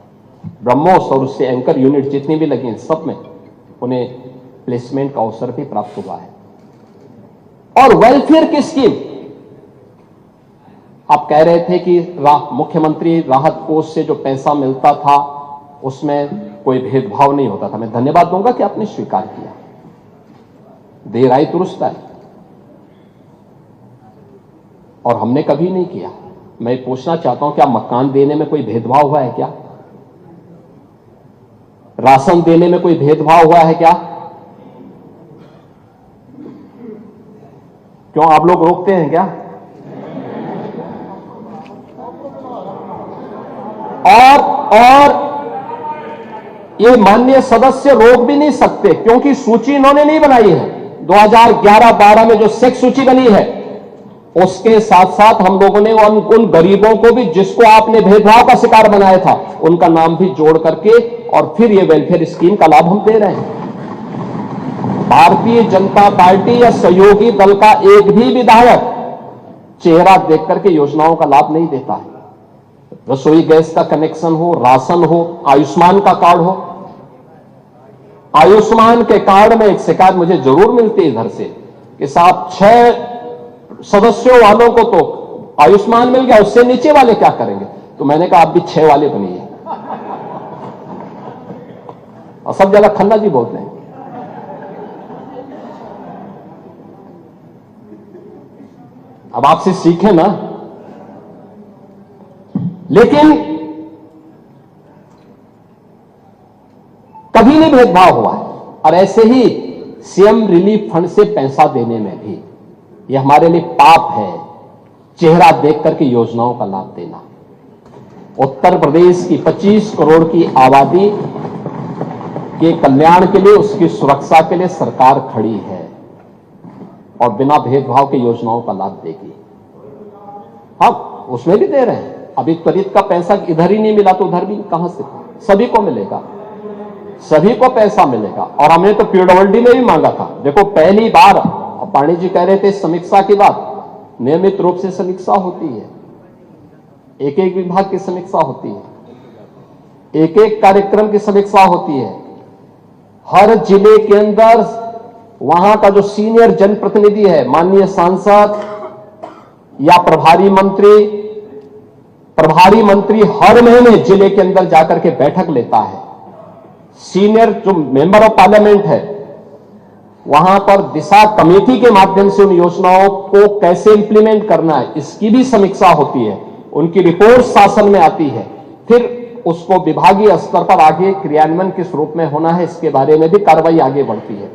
ब्रह्मोस और उससे एंकर यूनिट जितनी भी लगी हैं सब में उन्हें प्लेसमेंट का अवसर भी प्राप्त हुआ है। और वेलफेयर की स्कीम, आप कह रहे थे कि मुख्यमंत्री राहत कोष से जो पैसा मिलता था उसमें कोई भेदभाव नहीं होता था। मैं धन्यवाद दूंगा कि आपने स्वीकार किया। देर आई दुरुस्त आई, और हमने कभी नहीं किया। मैं पूछना चाहता हूं, क्या मकान देने में कोई भेदभाव हुआ है क्या? राशन देने में कोई भेदभाव हुआ है क्या? क्यों आप लोग रोकते हैं क्या? और ये माननीय सदस्य रोक भी नहीं सकते, क्योंकि सूची इन्होंने नहीं बनाई है। 2011-12 में जो सेक्स सूची बनी है उसके साथ साथ हम लोगों ने उन गरीबों को भी, जिसको आपने भेदभाव का शिकार बनाया था, उनका नाम भी जोड़ करके और फिर ये वेलफेयर स्कीम का लाभ हम दे रहे हैं। भारतीय जनता पार्टी या सहयोगी दल का एक भी विधायक चेहरा देख करके योजनाओं का लाभ नहीं देता है। रसोई गैस का कनेक्शन हो, राशन हो, आयुष्मान का कार्ड हो। आयुष्मान के कार्ड में एक शिकायत मुझे जरूर मिलती है इधर से कि साहब 6 सदस्यों वालों को तो आयुष्मान मिल गया, उससे नीचे वाले क्या करेंगे? तो मैंने कहा आप भी 6 वाले बनिए। और सब जगह खन्ना जी बोलते हैं। अब आपसे सीखें ना। लेकिन कभी नहीं भेदभाव हुआ है। और ऐसे ही सीएम रिलीफ फंड से पैसा देने में भी यह हमारे लिए पाप है, चेहरा देख करके योजनाओं का लाभ देना। उत्तर प्रदेश की 25 करोड़ की आबादी के कल्याण के लिए, उसकी सुरक्षा के लिए सरकार खड़ी है और बिना भेदभाव के योजनाओं का लाभ देगी। हम उसमें भी दे रहे हैं। अभी त्वरित का पैसा इधर ही नहीं मिला तो उधर भी कहां से? सभी को मिलेगा, सभी को पैसा मिलेगा। और हमने तो पीडब्ल्यूडी में भी मांगा था। देखो पहली बार, पांडे जी कह रहे थे समीक्षा की बात, नियमित रूप से समीक्षा होती है, एक एक विभाग की समीक्षा होती है, एक एक कार्यक्रम की समीक्षा होती है। हर जिले के अंदर वहां का जो सीनियर जनप्रतिनिधि है, माननीय सांसद या प्रभारी मंत्री हर महीने जिले के अंदर जाकर के बैठक लेता है। सीनियर जो मेंबर ऑफ पार्लियामेंट है वहां पर दिशा कमेटी के माध्यम से उन योजनाओं को कैसे इंप्लीमेंट करना है इसकी भी समीक्षा होती है। उनकी रिपोर्ट शासन में आती है, फिर उसको विभागीय स्तर पर आगे क्रियान्वयन किस रूप में होना है इसके बारे में भी कार्रवाई आगे बढ़ती है।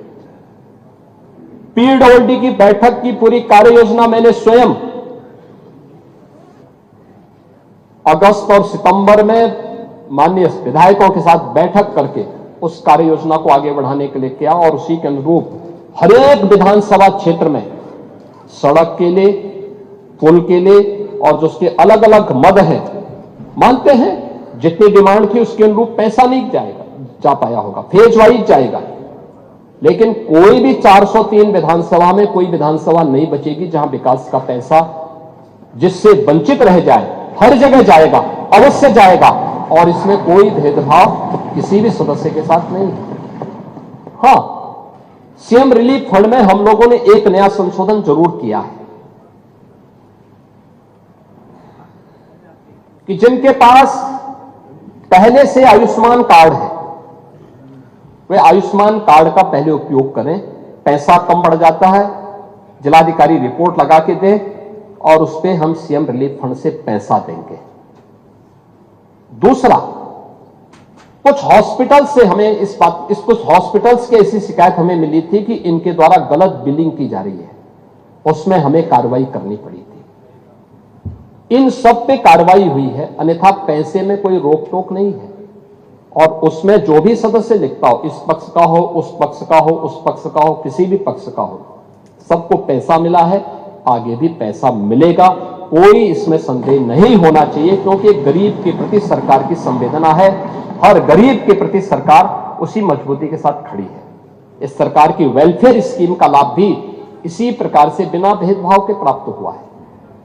पीडब्ल्यूडी की बैठक की पूरी कार्य योजना मैंने स्वयं अगस्त और सितंबर में माननीय विधायकों के साथ बैठक करके उस कार्य योजना को आगे बढ़ाने के लिए किया। और उसी के अनुरूप हर एक विधानसभा क्षेत्र में सड़क के लिए, पुल के लिए और जो उसके अलग अलग मद हैं, मानते हैं जितनी डिमांड थी उसके अनुरूप पैसा नहीं जा पाया होगा, फेज वाइज जाएगा। लेकिन कोई भी 403 विधानसभा में कोई विधानसभा नहीं बचेगी जहां विकास का पैसा जिससे वंचित रह जाए, हर जगह जाएगा, अवश्य जाएगा। और इसमें कोई भेदभाव किसी भी सदस्य के साथ नहीं है। हां, सीएम रिलीफ फंड में हम लोगों ने एक नया संशोधन जरूर किया है कि जिनके पास पहले से आयुष्मान कार्ड है वे आयुष्मान कार्ड का पहले उपयोग करें। पैसा कम पड़ जाता है, जिलाधिकारी रिपोर्ट लगा के दे और उस पर हम सीएम रिलीफ फंड से पैसा देंगे। दूसरा, कुछ हॉस्पिटल से हमें कुछ हॉस्पिटल्स की ऐसी शिकायत हमें मिली थी कि इनके द्वारा गलत बिलिंग की जा रही है, उसमें हमें कार्रवाई करनी पड़ी थी। इन सब पे कार्रवाई हुई है, अन्यथा पैसे में कोई रोक टोक नहीं है। और उसमें जो भी सदस्य लिखता हो, इस पक्ष का हो, उस पक्ष का हो, उस पक्ष का हो, किसी भी पक्ष का हो, सबको पैसा मिला है, आगे भी पैसा मिलेगा, कोई इसमें संदेह नहीं होना चाहिए। क्योंकि गरीब के प्रति सरकार की संवेदना है, हर गरीब के प्रति सरकार उसी मजबूती के साथ खड़ी है। इस सरकार की वेलफेयर स्कीम का लाभ भी इसी प्रकार से बिना भेदभाव के प्राप्त हुआ है।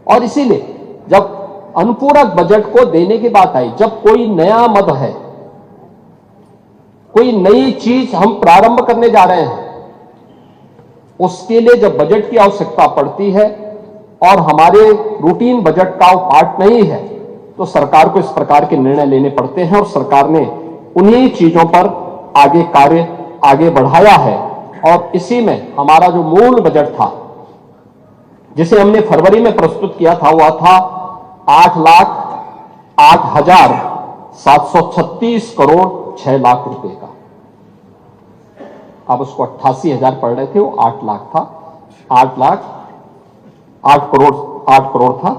और इसीलिए जब अनुपूरक बजट को देने की बात आई, जब कोई नया मद है, कोई नई चीज हम प्रारंभ करने जा रहे हैं, उसके लिए जब बजट की आवश्यकता पड़ती है और हमारे रूटीन बजट का वो पार्ट नहीं है, तो सरकार को इस प्रकार के निर्णय लेने पड़ते हैं। और सरकार ने उन्हीं चीजों पर कार्य आगे बढ़ाया है। और इसी में हमारा जो मूल बजट था, जिसे हमने फरवरी में प्रस्तुत किया था, वह था 8,08,736 करोड़ 6 लाख रुपए का। अब उसको 88,000 पढ़ रहे थे, वो 8 लाख था। 8 करोड़ था।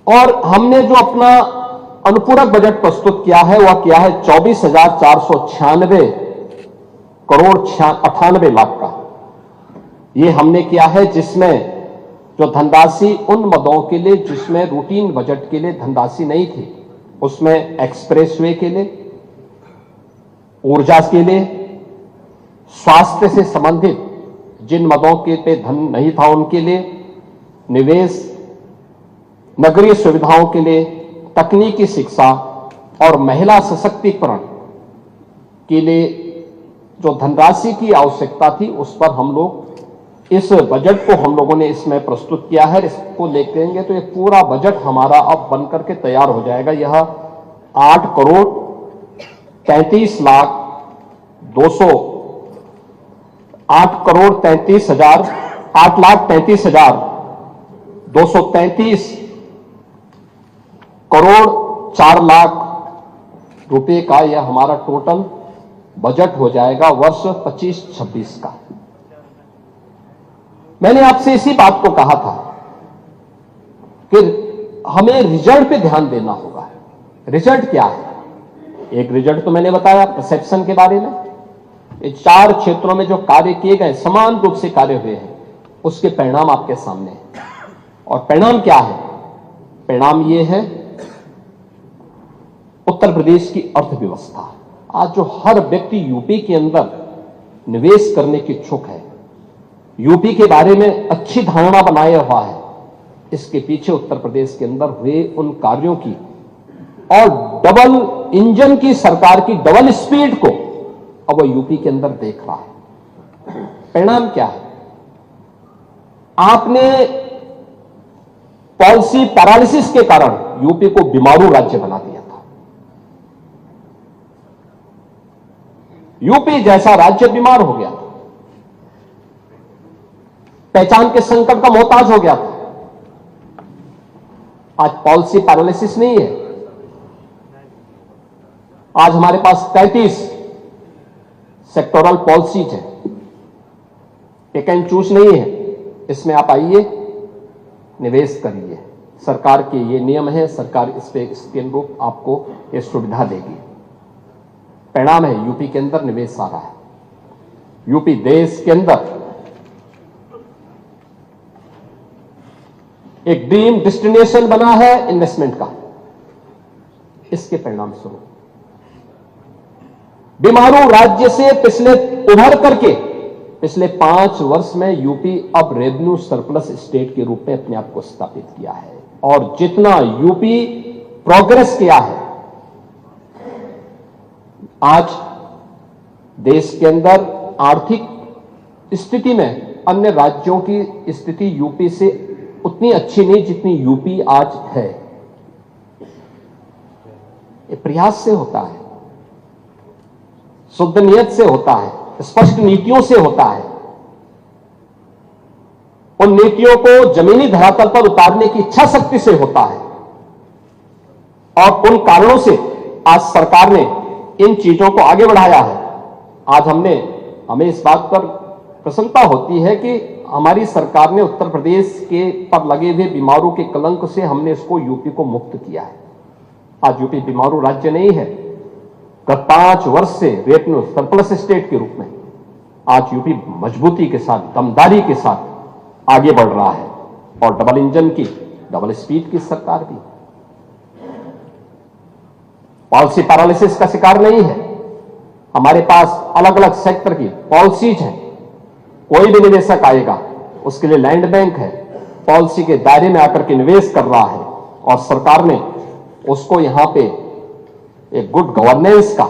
और हमने जो अपना अनुपूरक बजट प्रस्तुत किया है, वह किया है 24,496 करोड़ 98 लाख का। ये हमने किया है, जिसमें जो धनराशि उन मदों के लिए जिसमें रूटीन बजट के लिए धनराशि नहीं थी, उसमें एक्सप्रेसवे के लिए, ऊर्जा के लिए, स्वास्थ्य से संबंधित जिन मदों के पे धन नहीं था उनके लिए, निवेश, नगरीय सुविधाओं के लिए, तकनीकी शिक्षा और महिला सशक्तिकरण के लिए जो धनराशि की आवश्यकता थी, उस पर हम लोग इस बजट को हम लोगों ने इसमें प्रस्तुत किया है। इसको लेंगे तो ये पूरा बजट हमारा अब बनकर के तैयार हो जाएगा। यह 8 करोड़ 33 लाख 233,233 करोड़ 4 लाख रुपए का यह हमारा टोटल बजट हो जाएगा वर्ष 25-26 का। मैंने आपसे इसी बात को कहा था कि हमें रिजल्ट पे ध्यान देना होगा। रिजल्ट क्या है? एक रिजल्ट तो मैंने बताया परसेप्शन के बारे में। ये 4 क्षेत्रों में जो कार्य किए गए, समान रूप से कार्य हुए हैं, उसके परिणाम आपके सामने हैं। और परिणाम क्या है? परिणाम ये है, उत्तर प्रदेश की अर्थव्यवस्था। आज जो हर व्यक्ति यूपी के अंदर निवेश करने की इच्छुक है, यूपी के बारे में अच्छी धारणा बनाए हुआ है, इसके पीछे उत्तर प्रदेश के अंदर हुए उन कार्यों की और डबल इंजन की सरकार की डबल स्पीड को अब वो यूपी के अंदर देख रहा है। परिणाम क्या है? आपने पॉलिसी पैरालिसिस के कारण यूपी को बीमारू राज्य बना दिया था। यूपी जैसा राज्य बीमार हो गया था, पहचान के संकट का मोहताज हो गया था। आज पॉलिसी पैरालिसिस नहीं है। आज हमारे पास 33 सेक्टोरल पॉलिसीज है, पिक एंड चूज नहीं है। इसमें आप आइए, निवेश करिए। सरकार के ये नियम है, सरकार इस पे इसके अनुरूप आपको ये सुविधा देगी। परिणाम है, यूपी के अंदर निवेश आ रहा है। यूपी देश के अंदर एक ड्रीम डेस्टिनेशन बना है इन्वेस्टमेंट का। इसके परिणाम स्वरूप बीमारू राज्य से उभर करके पिछले 5 वर्ष में यूपी अब रेवेन्यू सरप्लस स्टेट के रूप में अपने आप को स्थापित किया है। और जितना यूपी प्रोग्रेस किया है, आज देश के अंदर आर्थिक स्थिति में अन्य राज्यों की स्थिति यूपी से उतनी अच्छी नहीं जितनी यूपी आज है। ये प्रयास से होता है, शुद्ध नियत से होता है, स्पष्ट नीतियों से होता है। उन नीतियों को जमीनी धरातल पर उतारने की इच्छा शक्ति से होता है। और उन कारणों से आज सरकार ने इन चीजों को आगे बढ़ाया है। आज हमें इस बात पर प्रसन्नता होती है कि हमारी सरकार ने उत्तर प्रदेश के पर लगे हुए बीमारू के कलंक से हमने इसको यूपी को मुक्त किया है। आज यूपी बीमारू राज्य नहीं है। गत 5 वर्ष से रेवेन्यू सरप्लस स्टेट के रूप में आज यूपी मजबूती के साथ, दमदारी के साथ आगे बढ़ रहा है। और डबल इंजन की, डबल स्पीड की सरकार भी। पॉलिसी पैरालिसिस का शिकार नहीं है। हमारे पास अलग अलग सेक्टर की पॉलिसीज हैं। कोई भी निवेशक आएगा उसके लिए लैंड बैंक है, पॉलिसी के दायरे में आकर के निवेश कर रहा है और सरकार ने उसको यहां पे एक गुड गवर्नेंस का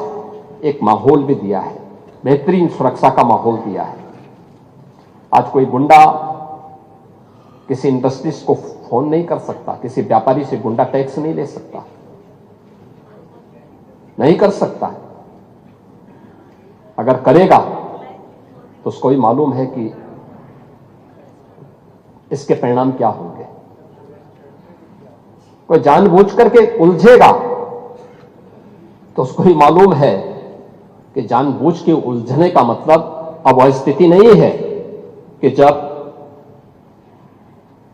एक माहौल भी दिया है, बेहतरीन सुरक्षा का माहौल दिया है। आज कोई गुंडा किसी इंडस्ट्रीज को फोन नहीं कर सकता, किसी व्यापारी से गुंडा टैक्स नहीं ले सकता, नहीं कर सकता। अगर करेगा तो उसको भी मालूम है कि इसके परिणाम क्या होंगे। कोई जानबूझ करके उलझेगा तो उसको भी मालूम है कि जानबूझ के उलझने का मतलब अब वह स्थिति नहीं है कि जब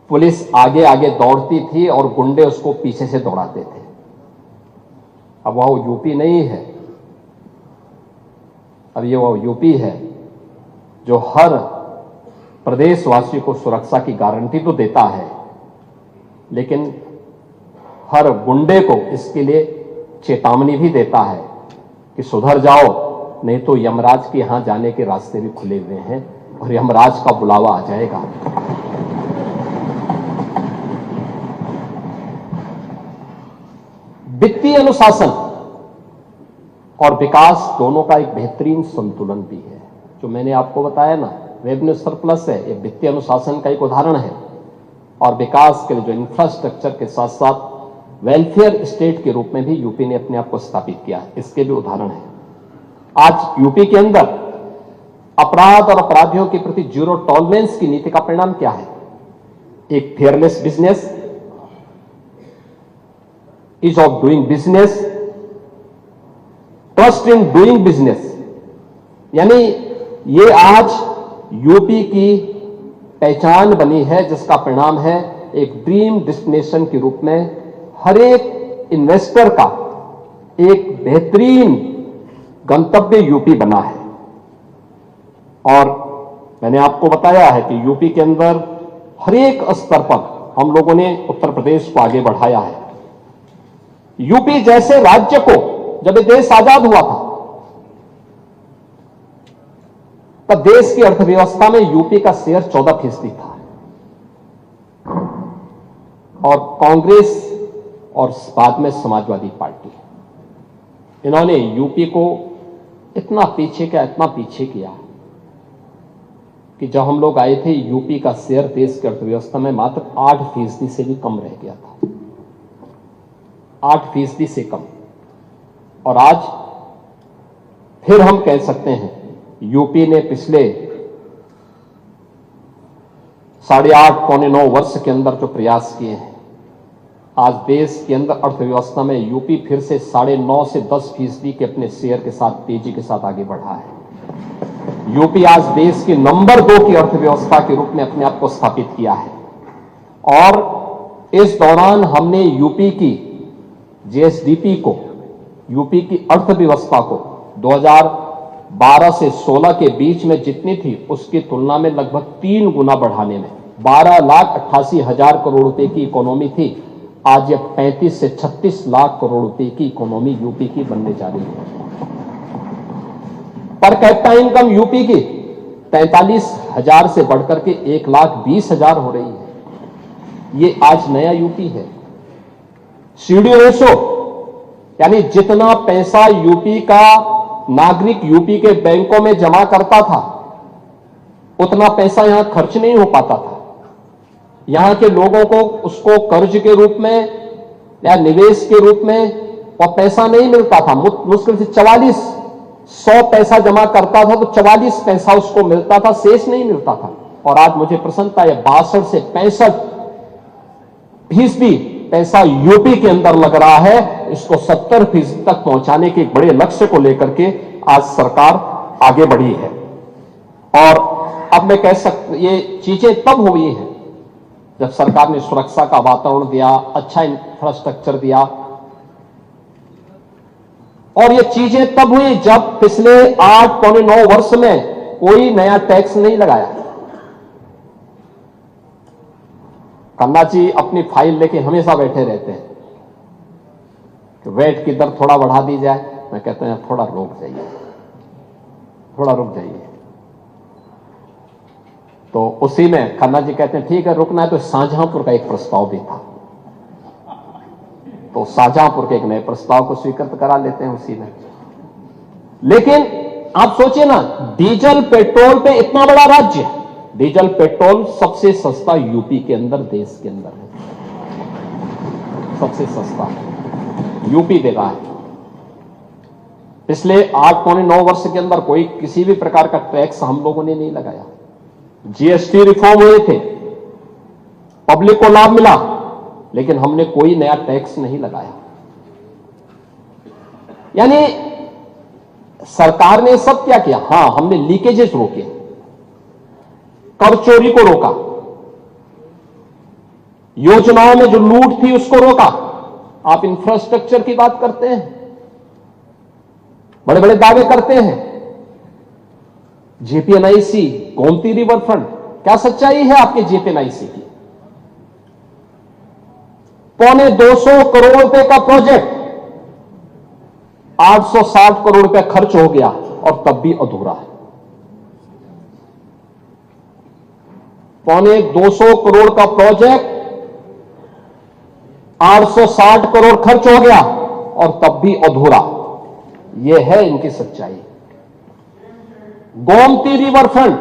पुलिस आगे आगे दौड़ती थी और गुंडे उसको पीछे से दौड़ाते थे। अब वह यूपी नहीं है, अब ये वह यूपी है जो हर प्रदेशवासी को सुरक्षा की गारंटी तो देता है, लेकिन हर गुंडे को इसके लिए चेतावनी भी देता है कि सुधर जाओ, नहीं तो यमराज के यहां जाने के रास्ते भी खुले हुए हैं और यमराज का बुलावा आ जाएगा। वित्तीय अनुशासन और विकास दोनों का एक बेहतरीन संतुलन भी है। जो मैंने आपको बताया ना, रेवेन्यू सरप्लस है, ये वित्तीय अनुशासन का एक उदाहरण है। और विकास के लिए जो इंफ्रास्ट्रक्चर के साथ साथ वेलफेयर स्टेट के रूप में भी यूपी ने अपने आप को स्थापित किया, इसके भी उदाहरण है। आज यूपी के अंदर अपराध और अपराधियों के प्रति जीरो टॉलरेंस की नीति का परिणाम क्या है? एक fearless business, ease of doing business, trust in doing business. यानी ये आज यूपी की पहचान बनी है, जिसका परिणाम है एक ड्रीम डेस्टिनेशन के रूप में हर एक इन्वेस्टर का एक बेहतरीन गंतव्य यूपी बना है। और मैंने आपको बताया है कि यूपी के अंदर हर एक स्तर पर हम लोगों ने उत्तर प्रदेश को आगे बढ़ाया है। यूपी जैसे राज्य को जब ये देश आजाद हुआ था तब देश की अर्थव्यवस्था में यूपी का शेयर 14% था और कांग्रेस और बाद में समाजवादी पार्टी, इन्होंने यूपी को इतना पीछे किया कि जब हम लोग आए थे यूपी का शेयर देश की अर्थव्यवस्था में मात्र 8% से भी कम रह गया था, 8% से कम। और आज फिर हम कह सकते हैं यूपी ने पिछले 8.5 पौने 9 वर्ष के अंदर जो प्रयास किए हैं, आज देश के अंदर अर्थव्यवस्था में यूपी फिर से 9.5 से 10% के अपने शेयर के साथ तेजी के साथ आगे बढ़ा है। यूपी आज देश की नंबर 2 की अर्थव्यवस्था के रूप में अपने आप को स्थापित किया है। और इस दौरान हमने यूपी की जीएसडीपी को, यूपी की अर्थव्यवस्था को 2012 से 16 के बीच में जितनी थी उसकी तुलना में लगभग 3 गुना बढ़ाने में 12,88,000 करोड़ रुपए की इकोनॉमी थी, आज यह 35 से 36 लाख करोड़ रुपए की इकोनॉमी यूपी की बनने जा रही है। पर कैपिटा इनकम यूपी की 43,000 से बढ़कर के 1,20,000 हो रही है। ये आज नया यूपी है। सीडी रेशो यानी जितना पैसा यूपी का नागरिक यूपी के बैंकों में जमा करता था उतना पैसा यहां खर्च नहीं हो पाता था। यहां के लोगों को उसको कर्ज के रूप में या निवेश के रूप में और पैसा नहीं मिलता था। मुश्किल से 4400 पैसा जमा करता था तो 44 पैसा उसको मिलता था, शेष नहीं मिलता था। और आज मुझे प्रसन्नता है 62 से 65% पैसा यूपी के अंदर लग रहा है। इसको 70% तक पहुंचाने के एक बड़े लक्ष्य को लेकर के आज सरकार आगे बढ़ी है। और अब मैं कह सकता, ये चीजें तब हुई हैं जब सरकार ने सुरक्षा का वातावरण दिया, अच्छा इंफ्रास्ट्रक्चर दिया। और ये चीजें तब हुई जब पिछले 8 पौने 9 वर्ष में कोई नया टैक्स नहीं लगाया। कन्ना जी अपनी फाइल लेके हमेशा बैठे रहते हैं कि वैट की दर थोड़ा बढ़ा दी जाए। मैं कहता हूं थोड़ा रुक जाइए, थोड़ा रुक जाइए। तो उसी में खन्ना जी कहते हैं ठीक है रुकना है, तो शाहजहांपुर का एक प्रस्ताव भी था, तो शाहजहांपुर के एक नए प्रस्ताव को स्वीकृत करा लेते हैं उसी में। लेकिन आप सोचिए ना, डीजल पेट्रोल पे इतना बड़ा राज्य, डीजल पेट्रोल सबसे सस्ता यूपी के अंदर, देश के अंदर है, सबसे सस्ता यूपी दे रहा है। पिछले 8-9 वर्ष के अंदर कोई किसी भी प्रकार का टैक्स हम लोगों ने नहीं लगाया। जीएसटी रिफॉर्म हुए थे, पब्लिक को लाभ मिला, लेकिन हमने कोई नया टैक्स नहीं लगाया। यानी सरकार ने सब क्या किया? हां, हमने लीकेजेस रोके, कर चोरी को रोका, योजनाओं में जो लूट थी उसको रोका। आप इंफ्रास्ट्रक्चर की बात करते हैं, बड़े बड़े दावे करते हैं, जेपीएनआईसी, गोमती रिवर फ्रंट, क्या सच्चाई है आपके जेपीएनआईसी की? 250 करोड़ रुपए का प्रोजेक्ट, 860 करोड़ रुपए खर्च हो गया और तब भी अधूरा है। 250 करोड़ का प्रोजेक्ट, 860 करोड़ खर्च हो गया और तब भी अधूरा। यह है इनकी सच्चाई। गोमती रिवर फ्रंट,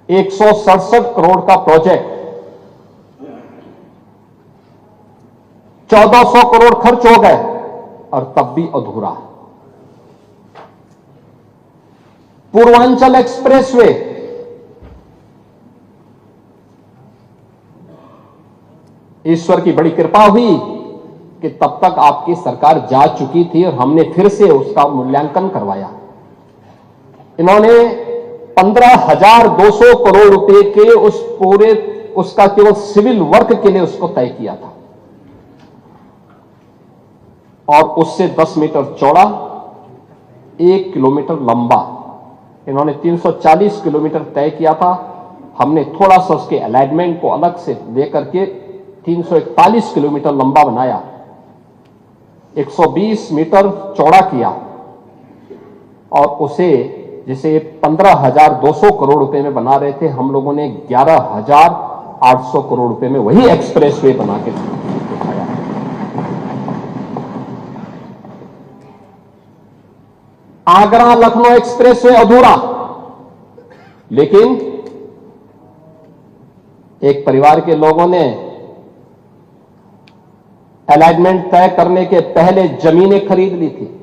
167 करोड़ का प्रोजेक्ट, 1400 करोड़ खर्च हो गए और तब भी अधूरा। पूर्वांचल एक्सप्रेसवे, ईश्वर की बड़ी कृपा हुई कि तब तक आपकी सरकार जा चुकी थी और हमने फिर से उसका मूल्यांकन करवाया। इन्होंने 15,200 करोड़ रुपए के उस पूरे उसका केवल सिविल वर्क के लिए उसको तय किया था और उससे 10 मीटर चौड़ा, 1 किलोमीटर लंबा इन्होंने 340 किलोमीटर तय किया था। हमने थोड़ा सा उसके अलाइनमेंट को अलग से लेकर के 341 किलोमीटर लंबा बनाया, 120 मीटर चौड़ा किया और उसे जिसे 15,200 करोड़ रुपए में बना रहे थे, हम लोगों ने 11,800 करोड़ रुपए में वही एक्सप्रेसवे बना के दिखाया। आगरा लखनऊ एक्सप्रेसवे अधूरा, लेकिन एक परिवार के लोगों ने अलाइनमेंट तय करने के पहले जमीनें खरीद ली थी।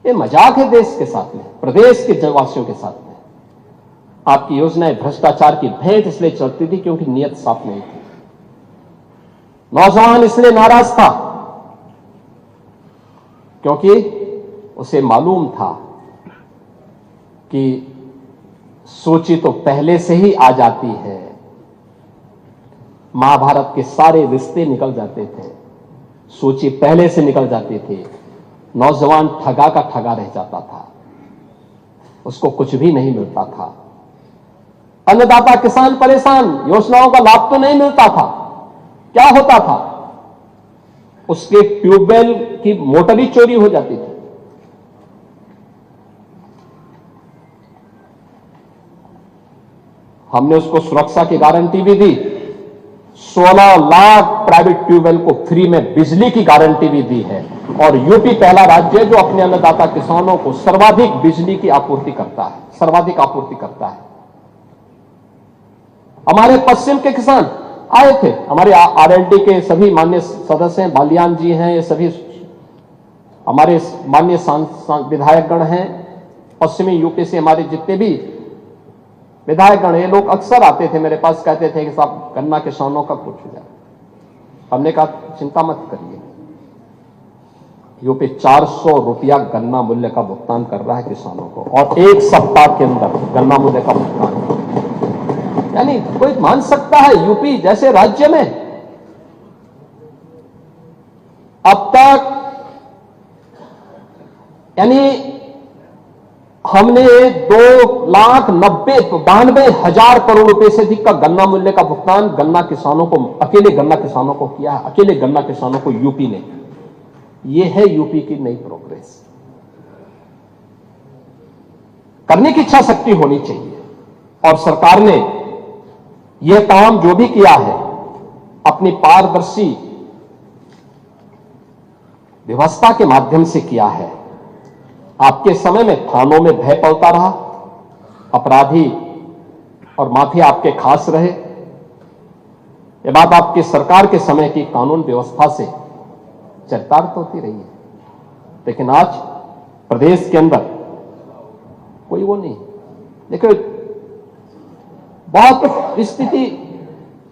ये मजाक है देश के साथ में, प्रदेश के जनवासियों के साथ में। आपकी योजनाएं भ्रष्टाचार की भेंट इसलिए चलती थी क्योंकि नीयत साफ नहीं थी। नौजवान इसलिए नाराज था क्योंकि उसे मालूम था कि सूची तो पहले से ही आ जाती है, महाभारत के सारे रिश्ते निकल जाते थे, सूची पहले से निकल जाती थी। नौजवान ठगा का ठगा रह जाता था, उसको कुछ भी नहीं मिलता था। अन्नदाता किसान परेशान, योजनाओं का लाभ तो नहीं मिलता था। क्या होता था? उसके ट्यूबवेल की मोटर ही चोरी हो जाती थी। हमने उसको सुरक्षा की गारंटी भी दी, 16 लाख प्राइवेट ट्यूबवेल को फ्री में बिजली की गारंटी भी दी है और यूपी पहला राज्य है जो अपने अन्नदाता किसानों को सर्वाधिक बिजली की आपूर्ति करता है, सर्वाधिक आपूर्ति करता है। हमारे पश्चिम के किसान आए थे, हमारे आरएलडी के सभी माननीय सदस्य हैं, बालियान जी हैं, ये सभी हमारे माननीय विधायकगण हैं, पश्चिमी यूपी से हमारे जितने भी विधायकगण, ये लोग अक्सर आते थे मेरे पास, कहते थे कि साहब गन्ना किसानों का कुछ हो जाए। हमने कहा चिंता मत करिए, यूपी 400 रुपया गन्ना मूल्य का भुगतान कर रहा है किसानों को और 1 सप्ताह के अंदर गन्ना मूल्य का भुगतान। यानी कोई मान सकता है यूपी जैसे राज्य में अब तक, यानी हमने 2,92,000 करोड़ रुपए से अधिक का गन्ना मूल्य का भुगतान गन्ना किसानों को, अकेले गन्ना किसानों को किया है, अकेले गन्ना किसानों को यूपी ने। यह है यूपी की नई प्रोग्रेस। करने की इच्छा शक्ति होनी चाहिए और सरकार ने यह काम जो भी किया है अपनी पारदर्शी व्यवस्था के माध्यम से किया है। आपके समय में थानों में भय पलता रहा, अपराधी और माफिया आपके खास रहे। यह बात आपकी सरकार के समय की कानून व्यवस्था से चरितार्थ होती रही है। लेकिन आज प्रदेश के अंदर कोई वो नहीं। देखो, बहुत स्थिति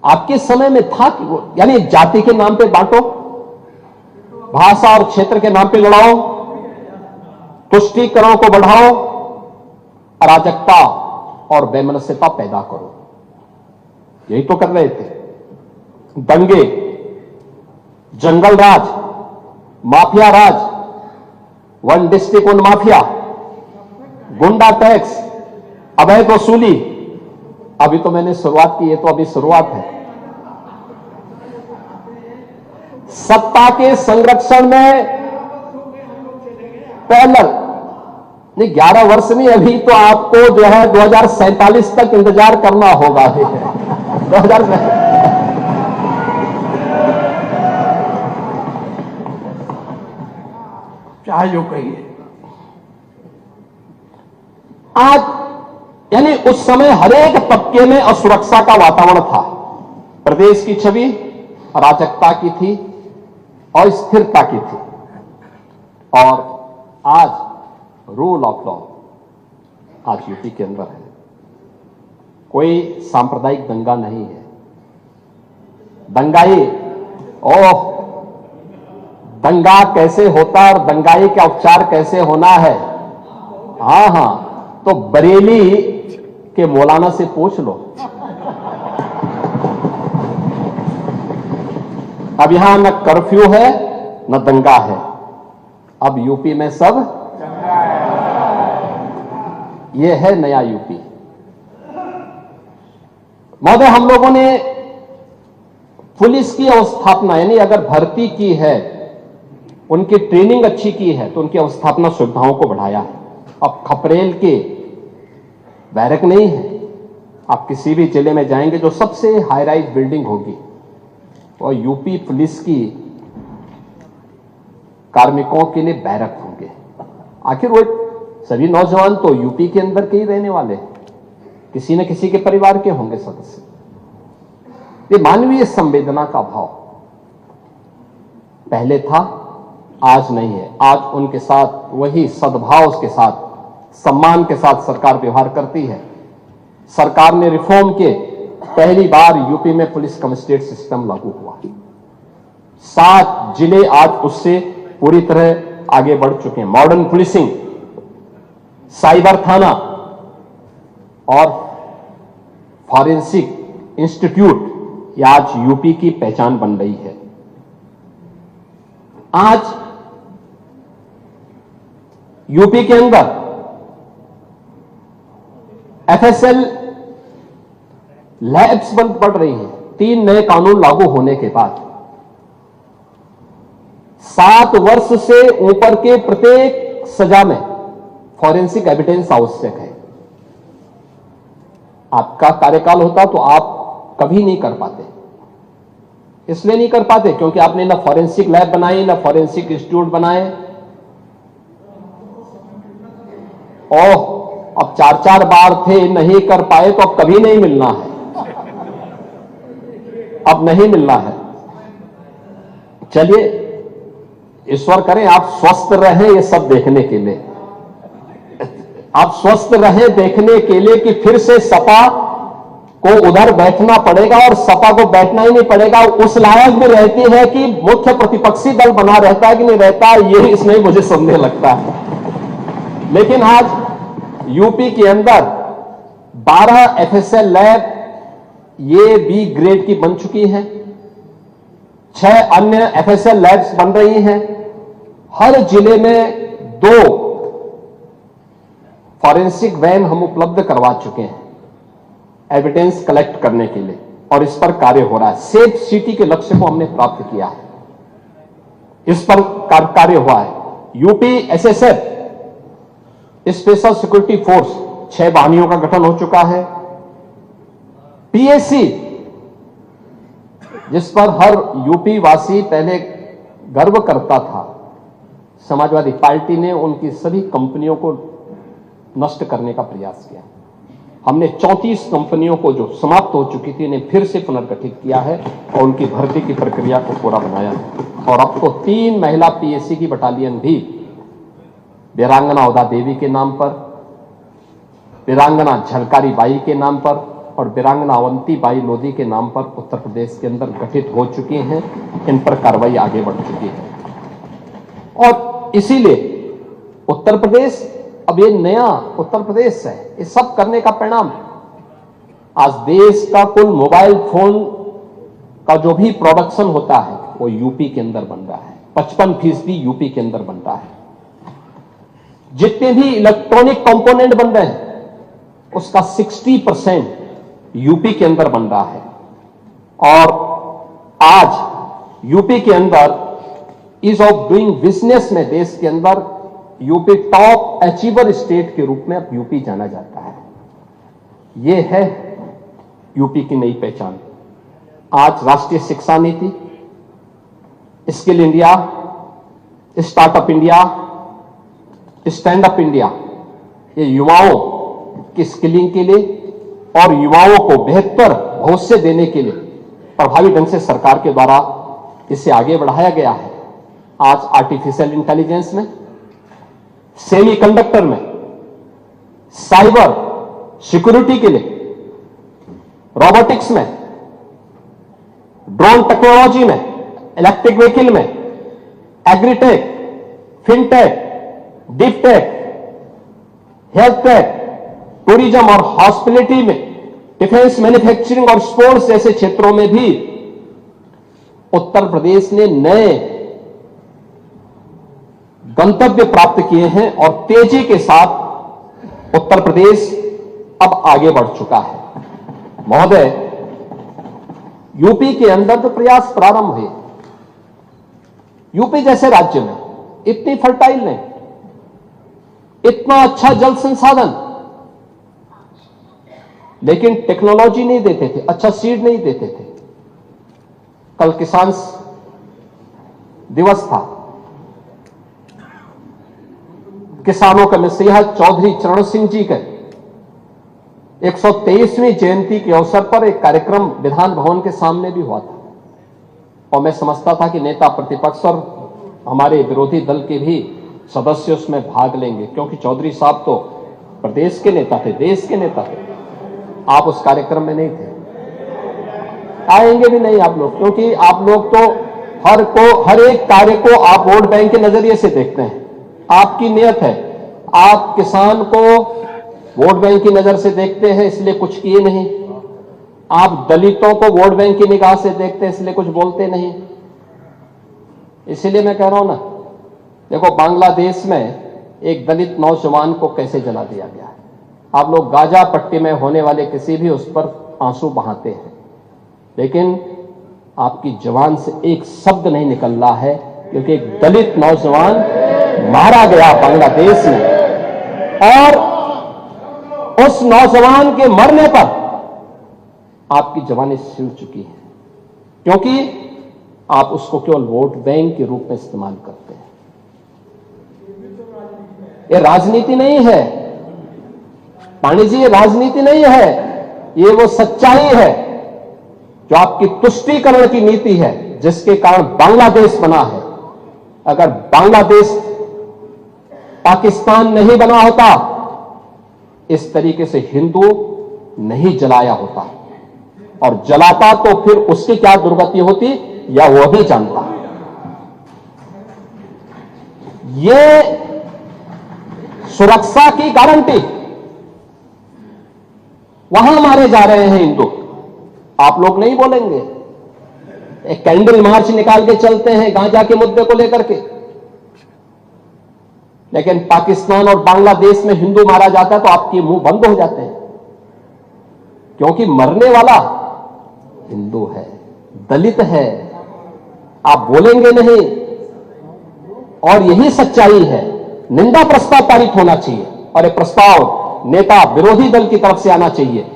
आपके समय में था कि वो, यानी जाति के नाम पे बांटो, भाषा और क्षेत्र के नाम पे लड़ाओ, तुष्टीकरण को बढ़ाओ, अराजकता और बेमनस्यता पैदा करो। यही तो कर रहे थे। दंगे, जंगल राज, माफिया राज, वन डिस्ट्रिक्ट वन माफिया, गुंडा टैक्स, अवैध वसूली। अभी तो मैंने शुरुआत की है, तो अभी शुरुआत है। सत्ता के संरक्षण में पहले नहीं, 11 वर्ष नहीं, अभी तो आपको जो है 2047 तक इंतजार करना होगा। 2000 चाहे जो कहिए। आज यानी उस समय हरेक तबके में असुरक्षा का वातावरण था। प्रदेश की छवि अराजकता की थी, अस्थिरता की थी। और आज रूल ऑफ लॉ आज यूपी के अंदर है। कोई सांप्रदायिक दंगा नहीं है। दंगाई, दंगा कैसे होता है और दंगाई का उपचार कैसे होना है, हां, तो बरेली के मौलाना से पूछ लो। अब यहां न कर्फ्यू है न दंगा है। अब यूपी में सब, यह है नया यूपी। महोदय, हम लोगों ने पुलिस की अवस्थापना, यानी अगर भर्ती की है, उनकी ट्रेनिंग अच्छी की है, तो उनकी अवस्थापना सुविधाओं को बढ़ाया है। अब खपरेल के बैरक नहीं है। आप किसी भी जिले में जाएंगे, जो सबसे हाई राइज बिल्डिंग होगी और यूपी पुलिस की कार्मिकों के लिए बैरक होंगे। आखिर वो सभी नौजवान तो यूपी के अंदर के ही रहने वाले, किसी न किसी के परिवार के होंगे सदस्य। ये मानवीय संवेदना का भाव पहले था, आज नहीं है। आज उनके साथ वही सद्भाव के साथ, सम्मान के साथ सरकार व्यवहार करती है। सरकार ने रिफॉर्म के पहली बार यूपी में पुलिस कमिश्नरेट सिस्टम लागू हुआ। 7 जिले आज उससे पूरी तरह आगे बढ़ चुके हैं। मॉडर्न पुलिसिंग, साइबर थाना और फॉरेंसिक इंस्टीट्यूट, ये आज यूपी की पहचान बन रही है। आज यूपी के अंदर एफएसएल लैब्स बंद पड़ रही हैं। 3 नए कानून लागू होने के बाद 7 वर्ष से ऊपर के प्रत्येक सजा में फॉरेंसिक एविडेंस आवश्यक है। आपका कार्यकाल होता तो आप कभी नहीं कर पाते। इसलिए नहीं कर पाते क्योंकि आपने ना फॉरेंसिक लैब बनाई, ना फॉरेंसिक इंस्टीट्यूट बनाए। अब 4-4 बार थे, नहीं कर पाए, तो अब कभी नहीं मिलना है। अब नहीं मिलना है। चलिए, ईश्वर करें आप स्वस्थ रहें ये सब देखने के लिए। आप स्वस्थ रहें देखने के लिए कि फिर से सपा को उधर बैठना पड़ेगा, और सपा को बैठना ही नहीं पड़ेगा, उस लायक भी रहती है कि मुख्य प्रतिपक्षी दल बना रहता है कि नहीं रहता, ये इसमें मुझे संदेह लगता है। लेकिन आज यूपी के अंदर 12 एफएसएल लैब ये बी ग्रेड की बन चुकी हैं। 6 अन्य एफएसएल लैब्स बन रही हैं। हर जिले में 2 फॉरेंसिक वैन हम उपलब्ध करवा चुके हैं एविडेंस कलेक्ट करने के लिए, और इस पर कार्य हो रहा है। सेफ सिटी के लक्ष्य को हमने प्राप्त किया है, इस पर कार्य हुआ है। UP SSF special security force 6 वाहिनियों का गठन हो चुका है। पीएससी, जिस पर हर यूपी वासी पहले गर्व करता था, समाजवादी पार्टी ने उनकी सभी कंपनियों को नष्ट करने का प्रयास किया। हमने 34 कंपनियों को जो समाप्त हो चुकी थी इन्हें फिर से पुनर्गठित किया है और उनकी भर्ती की प्रक्रिया को पूरा बनाया है। और अब तो 3 महिला पीएससी की बटालियन भी वीरांगना उदा देवी के नाम पर, वीरांगना झलकारी बाई के नाम पर और वीरांगना अवंती बाई लोधी के नाम पर उत्तर प्रदेश के अंदर गठित हो चुकी हैं। इन पर कार्रवाई आगे बढ़ चुकी है और इसीलिए उत्तर प्रदेश अब ये नया उत्तर प्रदेश है। ये सब करने का परिणाम आज देश का कुल मोबाइल फोन का जो भी प्रोडक्शन होता है वो यूपी के अंदर बन रहा है। 55% यूपी के अंदर बन रहा है। जितने भी इलेक्ट्रॉनिक कंपोनेंट बन रहे हैं उसका 60% यूपी के अंदर बन रहा है। और आज यूपी के अंदर ईज ऑफ डूइंग बिजनेस में देश के अंदर यूपी टॉप अचीवर स्टेट के रूप में अब यूपी जाना जाता है। यह है यूपी की नई पहचान। आज राष्ट्रीय शिक्षा नीति, skill India, startup India, stand up India, ये युवाओं की स्किलिंग के लिए और युवाओं को बेहतर भविष्य देने के लिए प्रभावी ढंग से सरकार के द्वारा इसे आगे बढ़ाया गया है। आज आर्टिफिशियल इंटेलिजेंस में, सेमीकंडक्टर में, साइबर सिक्योरिटी के लिए, रोबोटिक्स में, ड्रोन टेक्नोलॉजी में, इलेक्ट्रिक व्हीकल में, agritech, fintech, deep tech, health take, tourism और हॉस्पिटलिटी में, डिफेंस, मैन्युफैक्चरिंग और स्पोर्ट्स जैसे क्षेत्रों में भी उत्तर प्रदेश ने नए गंतव्य प्राप्त किए हैं और तेजी के साथ उत्तर प्रदेश अब आगे बढ़ चुका है। महोदय, यूपी के अंदर जो प्रयास प्रारंभ हुए, यूपी जैसे राज्य में इतनी फर्टाइल नहीं, इतना अच्छा जल संसाधन, लेकिन टेक्नोलॉजी नहीं देते थे, अच्छा सीड नहीं देते थे। कल किसान दिवस था, किसानों का मसीहा चौधरी चरण सिंह जी के 123वीं जयंती के अवसर पर एक कार्यक्रम विधान भवन के सामने भी हुआ था और मैं समझता था कि नेता प्रतिपक्ष और हमारे विरोधी दल के भी सदस्य उसमें भाग लेंगे, क्योंकि चौधरी साहब तो प्रदेश के नेता थे, देश के नेता थे। आप उस कार्यक्रम में नहीं थे, आएंगे भी नहीं आप लोग, क्योंकि आप लोग तो हर एक कार्य को आप वोट बैंक के नजरिए से देखते हैं। आपकी नियत है, आप किसान को वोट बैंक की नजर से देखते हैं इसलिए कुछ किए नहीं, आप दलितों को वोट बैंक की निगाह से देखते हैं इसलिए कुछ बोलते नहीं। इसीलिए मैं कह रहा हूं ना, देखो बांग्लादेश में एक दलित नौजवान को कैसे जला दिया गया है। आप लोग गाजा पट्टी में होने वाले किसी भी उस पर आंसू बहाते हैं, लेकिन आपकी जबान से एक शब्द नहीं निकल रहा है, क्योंकि एक दलित नौजवान मारा गया बांग्लादेश में और उस नौजवान के मरने पर आपकी जबानें सिल चुकी हैं, क्योंकि आप उसको केवल वोट बैंक के रूप में इस्तेमाल करते हैं। ये राजनीति नहीं है पाणी जी, ये राजनीति नहीं है, ये वो सच्चाई है जो आपकी तुष्टीकरण की नीति है, जिसके कारण बांग्लादेश बना है। अगर बांग्लादेश पाकिस्तान नहीं बना होता, इस तरीके से हिंदू नहीं जलाया होता, और जलाता तो फिर उसकी क्या दुर्गति होती या वह भी जानता। ये सुरक्षा की गारंटी, वहां मारे जा रहे हैं हिंदू, आप लोग नहीं बोलेंगे। एक कैंडल मार्च निकाल के चलते हैं गांजा के मुद्दे को लेकर के, लेकिन पाकिस्तान और बांग्लादेश में हिंदू मारा जाता है तो आपके मुंह बंद हो जाते हैं, क्योंकि मरने वाला हिंदू है, दलित है, आप बोलेंगे नहीं। और यही सच्चाई है। निंदा प्रस्ताव पारित होना चाहिए और एक प्रस्ताव नेता विरोधी दल की तरफ से आना चाहिए।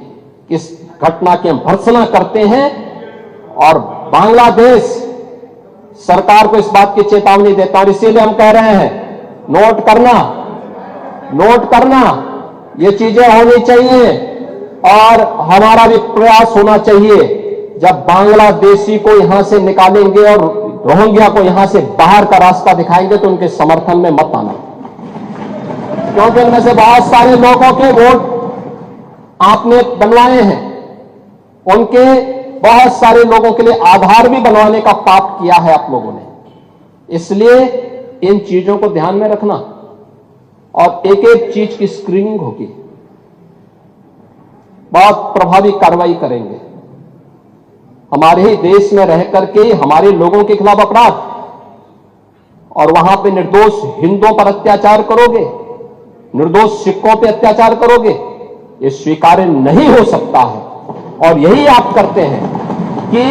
इस घटना की हम भर्त्सना करते हैं और बांग्लादेश सरकार को इस बात की चेतावनी देता हूं। इसीलिए हम कह रहे हैं, नोट करना, ये चीजें होनी चाहिए और हमारा भी प्रयास होना चाहिए। जब बांग्लादेशी को यहां से निकालेंगे और रोहिंग्या को यहां से बाहर का रास्ता दिखाएंगे तो उनके समर्थन में मत आना, क्योंकि उनमें से बहुत सारे लोगों के वोट आपने बनवाए हैं, उनके बहुत सारे लोगों के लिए आधार भी बनवाने का पाप किया है आप लोगों ने। इसलिए इन चीजों को ध्यान में रखना और एक एक चीज की स्क्रीनिंग होगी, बहुत प्रभावी कार्रवाई करेंगे। हमारे ही देश में रह करके हमारे लोगों के खिलाफ अपराध और वहां पे निर्दोष हिंदुओं पर अत्याचार करोगे, निर्दोष सिखों पे अत्याचार करोगे, ये स्वीकार्य नहीं हो सकता है। और यही आप करते हैं कि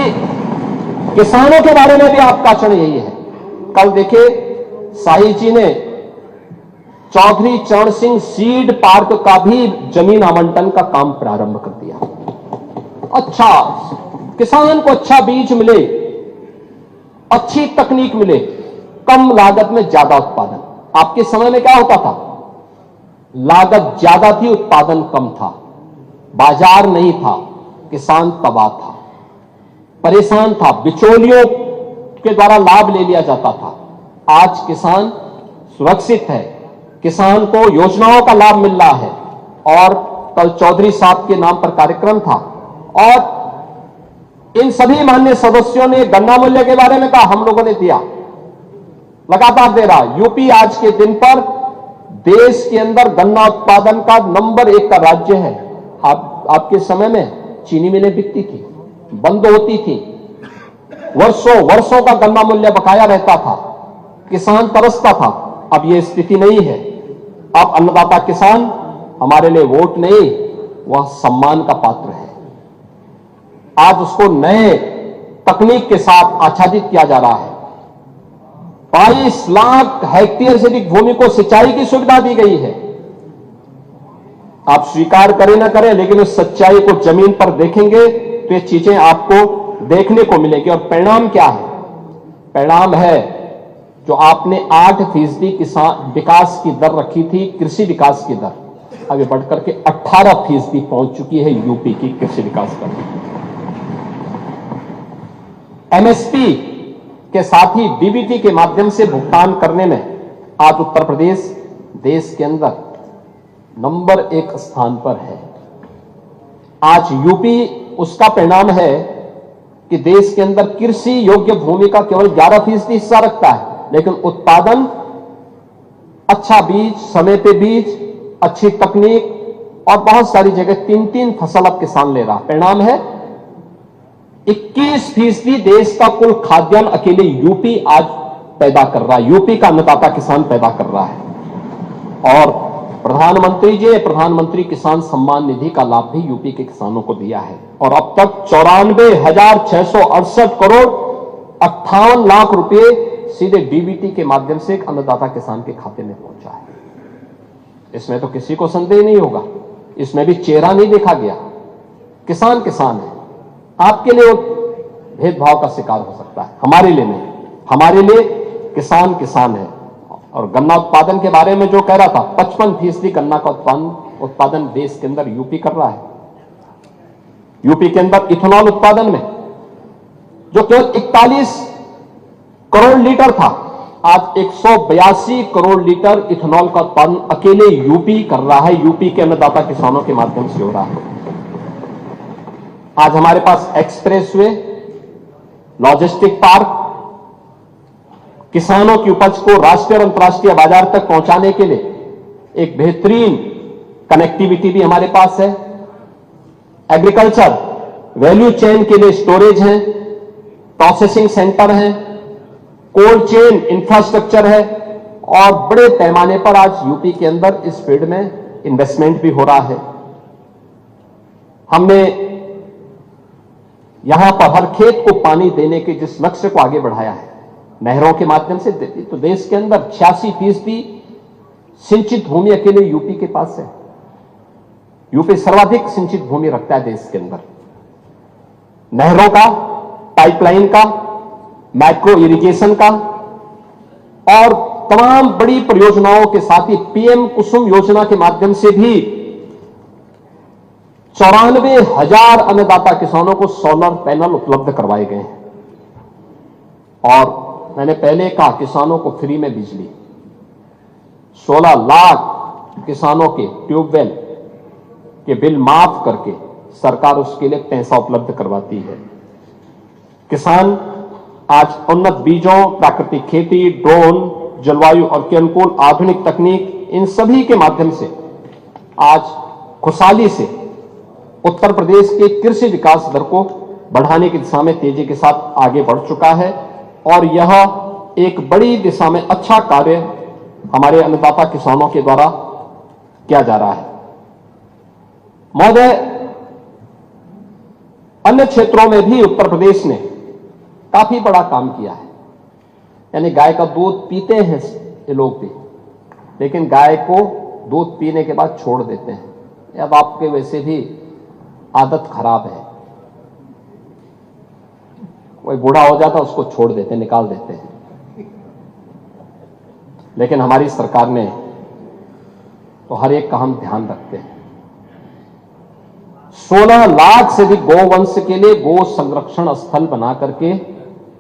किसानों के बारे में भी आपका आचरण यही है। कल देखिए शाही जी ने चौधरी चरण सिंह सीड पार्क का भी जमीन आवंटन का काम प्रारंभ कर दिया। अच्छा, किसान को अच्छा बीज मिले, अच्छी तकनीक मिले, कम लागत में ज्यादा उत्पादन। आपके समय में क्या होता था? लागत ज्यादा थी, उत्पादन कम था, बाजार नहीं था, किसान तबाह था, परेशान था, बिचौलियों के द्वारा लाभ ले लिया जाता था। आज किसान सुरक्षित है, किसान को योजनाओं का लाभ मिल रहा है। और कल चौधरी साहब के नाम पर कार्यक्रम था और इन सभी माननीय सदस्यों ने गन्ना मूल्य के बारे में कहा, हम लोगों ने दिया, लगातार दे रहा। यूपी आज के दिन पर देश के अंदर गन्ना उत्पादन का नंबर 1 का राज्य है। आपके समय में चीनी मिलें बिकती थी, बंद होती थी, वर्षों का गन्ना मूल्य बकाया रहता था, किसान तरसता था। अब यह स्थिति नहीं है। अब अन्नदाता किसान हमारे लिए वोट नहीं, वह सम्मान का पात्र है। आज उसको नए तकनीक के साथ आच्छादित किया जा रहा है। 22 लाख हेक्टेयर से अधिक भूमि को सिंचाई की सुविधा दी गई है। आप स्वीकार करें ना करें, लेकिन उस सच्चाई को जमीन पर देखेंगे तो ये चीजें आपको देखने को मिलेगी। और परिणाम क्या है? परिणाम है जो आपने 8% किसान विकास की दर रखी थी, कृषि विकास की दर, आगे बढ़कर के 18% पहुंच चुकी है यूपी की कृषि विकास दर। एमएसपी के साथ ही डीबीटी के माध्यम से भुगतान करने में आज उत्तर प्रदेश देश के अंदर नंबर 1 स्थान पर है। आज यूपी उसका परिणाम है कि देश के अंदर कृषि योग्य भूमि का केवल 11% हिस्सा रखता है, लेकिन उत्पादन, अच्छा बीज, समय पे बीज, अच्छी तकनीक और बहुत सारी जगह 3-3 फसल अब किसान ले रहा। परिणाम है 21% देश का कुल खाद्यान्न अकेले यूपी आज पैदा कर रहा है। यूपी का अन्नदाता किसान पैदा कर रहा है। और प्रधानमंत्री जी प्रधानमंत्री किसान सम्मान निधि का लाभ भी यूपी के किसानों को दिया है और अब तक 94,668 करोड़ 58 लाख रुपए सीधे डीबीटी के माध्यम से एक अन्नदाता किसान के खाते में पहुंचा है। इसमें तो किसी को संदेह नहीं होगा, इसमें भी चेहरा नहीं देखा गया। किसान किसान है, आपके लिए भेदभाव का शिकार हो सकता है, हमारे लिए नहीं। हमारे लिए किसान किसान है। और गन्ना उत्पादन के बारे में जो कह रहा था, 55% गन्ना का उत्पादन देश के अंदर यूपी कर रहा है। यूपी के अंदर इथेनॉल उत्पादन में जो केवल 41 करोड़ लीटर था, आज 182 करोड़ लीटर इथेनॉल का उत्पादन अकेले यूपी कर रहा है। यूपी के अन्नदाता किसानों के माध्यम से हो रहा है। आज हमारे पास एक्सप्रेसवे, लॉजिस्टिक पार्क, किसानों की उपज को राष्ट्रीय और अंतर्राष्ट्रीय बाजार तक पहुंचाने के लिए एक बेहतरीन कनेक्टिविटी भी हमारे पास है। एग्रीकल्चर वैल्यू चेन के लिए स्टोरेज है, प्रोसेसिंग सेंटर है, कोल्ड चेन इंफ्रास्ट्रक्चर है और बड़े पैमाने पर आज यूपी के अंदर इस फील्ड में इन्वेस्टमेंट भी हो रहा है। हमने यहां पर हर खेत को पानी देने के जिस लक्ष्य को आगे बढ़ाया है नहरों के माध्यम से, तो देश के अंदर 86% सिंचित भूमि अकेले यूपी के पास है। यूपी सर्वाधिक सिंचित भूमि रखता है देश के अंदर। नहरों का, पाइपलाइन का, माइक्रो इरिगेशन का और तमाम बड़ी परियोजनाओं के साथ ही पीएम कुसुम योजना के माध्यम से भी 94,000 अन्नदाता किसानों को सोलर पैनल उपलब्ध करवाए गए हैं। और मैंने पहले कहा, किसानों को फ्री में बिजली, 16 लाख किसानों के ट्यूबवेल के बिल माफ करके सरकार उसके लिए पैसा उपलब्ध करवाती है। किसान आज उन्नत बीजों, प्राकृतिक खेती, ड्रोन, जलवायु और के अनुकूल आधुनिक तकनीक, इन सभी के माध्यम से आज खुशहाली से उत्तर प्रदेश के कृषि विकास दर को बढ़ाने की दिशा में तेजी के साथ आगे बढ़ चुका है और यह एक बड़ी दिशा में अच्छा कार्य हमारे अन्नदाता किसानों के द्वारा किया जा रहा है। महोदय, अन्य क्षेत्रों में भी उत्तर प्रदेश ने काफी बड़ा काम किया है। यानी गाय का दूध पीते हैं ये लोग भी, लेकिन गाय को दूध पीने के बाद छोड़ देते हैं। अब आपके वैसे भी आदत खराब है, कोई बूढ़ा हो जाता उसको छोड़ देते, निकाल देते हैं। लेकिन हमारी सरकार ने तो हर एक का हम ध्यान रखते हैं। 16 लाख से भी गौवंश के लिए गो संरक्षण स्थल बना करके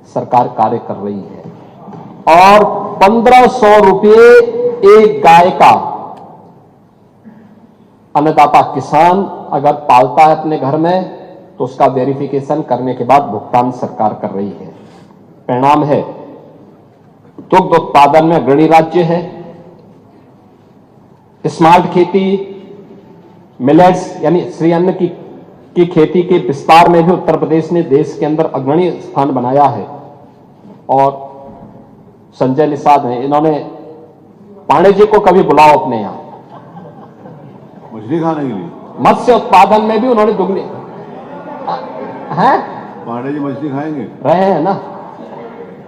सरकार कार्य कर रही है और 1500 रुपये एक गाय का अन्नदाता किसान अगर पालता है अपने घर में तो उसका वेरिफिकेशन करने के बाद भुगतान सरकार कर रही है। परिणाम है दुग्ध उत्पादन में अग्रणी राज्य है। स्मार्ट खेती, मिलेट्स यानी श्री अन्न की खेती के विस्तार में भी उत्तर प्रदेश ने देश के अंदर अग्रणी स्थान बनाया है। और संजय निषाद हैं, इन्होंने पांडे जी को कभी बुलाओ अपने यहां मछली खाने के लिए। मत्स्य उत्पादन में भी उन्होंने दुगनी हैं। पांडे जी मछली खाएंगे? रहे हैं ना?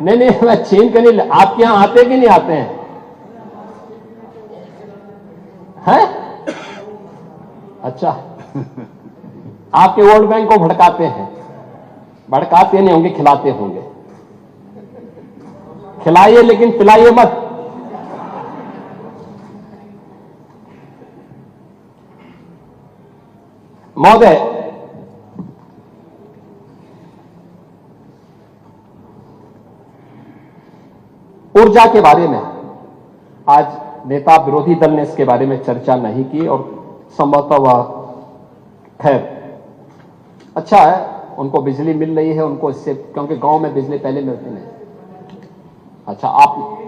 नहीं, मैं छीन के नहीं। आपके यहां आते कि नहीं आते हैं? हैं? अच्छा, आपके वर्ल्ड बैंक को भड़काते हैं? भड़काते नहीं होंगे, खिलाते होंगे। खिलाइए लेकिन पिलाइए मत। महोदय, ऊर्जा के बारे में आज नेता विरोधी दल ने इसके बारे में चर्चा नहीं की और संभवतः वह खैर अच्छा है, उनको बिजली मिल रही है उनको इससे, क्योंकि गांव में बिजली पहले मिलती नहीं। अच्छा, आप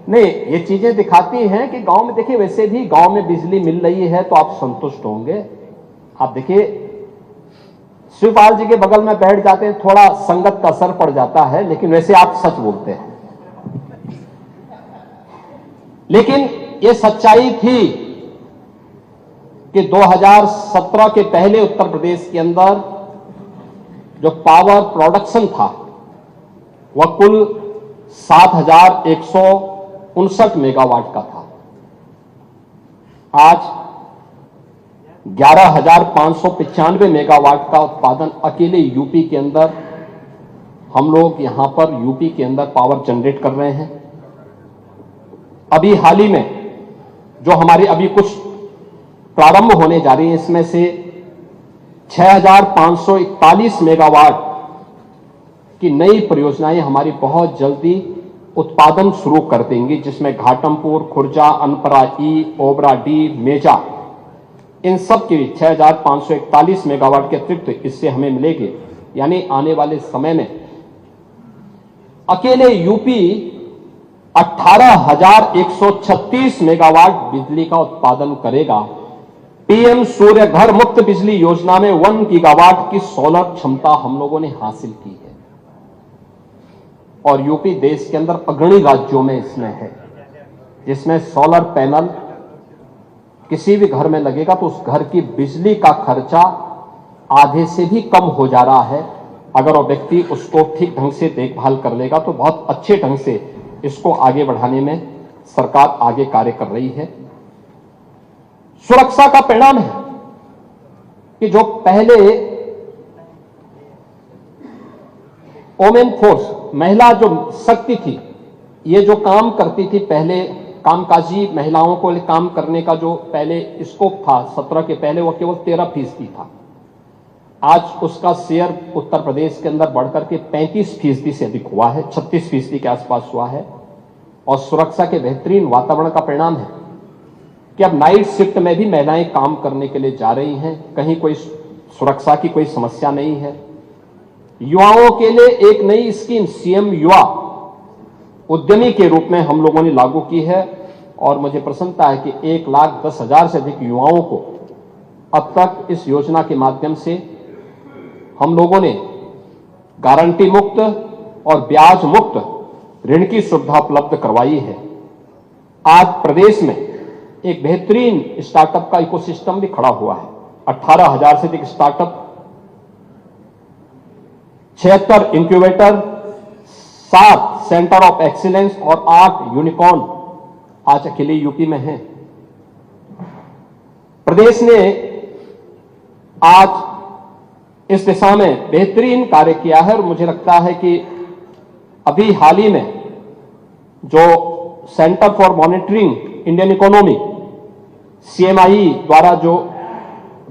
नहीं, ये चीजें दिखाती हैं कि गांव में, देखिए वैसे भी गांव में बिजली मिल रही है तो आप संतुष्ट होंगे। आप देखिए शिवपाल जी के बगल में बैठ जाते हैं, थोड़ा संगत का असर पड़ जाता है, लेकिन वैसे आप सच बोलते हैं। लेकिन ये सच्चाई थी कि 2017 के पहले उत्तर प्रदेश के अंदर जो पावर प्रोडक्शन था वह कुल 7,159 मेगावाट का था। आज 11,595 मेगावाट का उत्पादन अकेले यूपी के अंदर, हम लोग यहां पर यूपी के अंदर पावर जनरेट कर रहे हैं। अभी हाल ही में जो हमारी अभी कुछ प्रारंभ होने जा रही है, इसमें से 6,541 मेगावाट की नई परियोजनाएं हमारी बहुत जल्दी उत्पादन शुरू कर देंगी, जिसमें घाटमपुर, खुर्जा, अनपरा ई, ओबरा डी, मेजा, इन सब की 6,541 मेगावाट के अतिरिक्त इससे हमें मिलेगी। यानी आने वाले समय में अकेले यूपी 18,136 मेगावाट बिजली का उत्पादन करेगा। पीएम सूर्य घर मुक्त बिजली योजना में 1 गीगावाट की सोलर क्षमता हम लोगों ने हासिल की है। और यूपी देश के अंदर अग्रणी राज्यों में इसमें है, जिसमें सोलर पैनल किसी भी घर में लगेगा तो उस घर की बिजली का खर्चा आधे से भी कम हो जा रहा है। अगर वो व्यक्ति उसको ठीक ढंग से देखभाल कर लेगा तो बहुत अच्छे ढंग से इसको आगे बढ़ाने में सरकार आगे कार्य कर रही है। सुरक्षा का परिणाम है कि जो पहले वोमेन फोर्स, महिला जो शक्ति थी, ये जो काम करती थी, पहले कामकाजी महिलाओं को काम करने का जो पहले स्कोप था 17 के पहले, वो केवल 13% था। आज उसका शेयर उत्तर प्रदेश के अंदर बढ़कर के 35% से अधिक हुआ है, 36% के आसपास हुआ है। और सुरक्षा के बेहतरीन वातावरण का परिणाम है कि अब नाइट शिफ्ट में भी महिलाएं काम करने के लिए जा रही हैं, कहीं कोई सुरक्षा की कोई समस्या नहीं है। युवाओं के लिए एक नई स्कीम सीएम युवा उद्यमी के रूप में हम लोगों ने लागू की है और मुझे प्रसन्नता है कि 1,10,000 से अधिक युवाओं को अब तक इस योजना के माध्यम से हम लोगों ने गारंटी मुक्त और ब्याज मुक्त ऋण की सुविधा उपलब्ध करवाई है। आज प्रदेश में एक बेहतरीन स्टार्टअप का इकोसिस्टम भी खड़ा हुआ है। 18,000 से अधिक startup, 76 incubator, 7 centre of excellence और 8 यूनिकॉर्न आज अकेले यूपी में हैं। प्रदेश ने आज इस दिशा में बेहतरीन कार्य किया है और मुझे लगता है कि अभी हाल ही में जो centre for monitoring Indian economy CMI द्वारा जो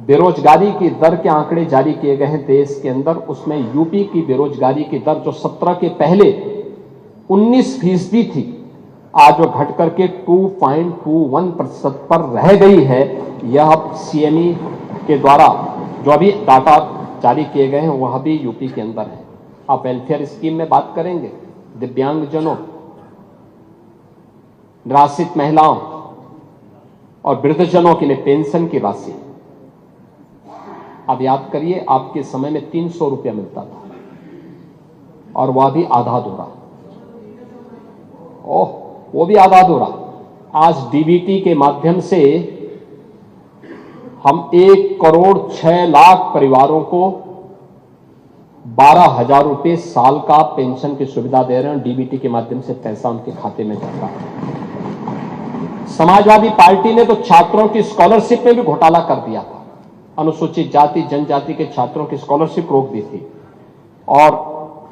बेरोजगारी की दर के आंकड़े जारी किए गए हैं देश के अंदर, उसमें यूपी की बेरोजगारी की दर जो 17 के पहले 19% थी, आज वो घट करके 2.21% पर रह गई है। यह सीएमई के द्वारा जो अभी डाटा जारी किए गए हैं वह भी यूपी के अंदर है। आप वेलफेयर स्कीम में बात करेंगे, दिव्यांगजनों, निराश्रित महिलाओं और वृद्धजनों के लिए पेंशन की राशि, आप याद करिए आपके समय में 300 रुपया मिलता था और वह भी आधा अधूरा, वो भी आधा अधूरा। आज डीबीटी के माध्यम से हम 1,06,00,000 परिवारों को 12,000 रुपये साल का पेंशन की सुविधा दे रहे हैं। डीबीटी के माध्यम से पैसा उनके खाते में जाता है। समाजवादी पार्टी ने तो छात्रों की स्कॉलरशिप में भी घोटाला कर दिया था, अनुसूचित जाति जनजाति के छात्रों की स्कॉलरशिप रोक दी थी। और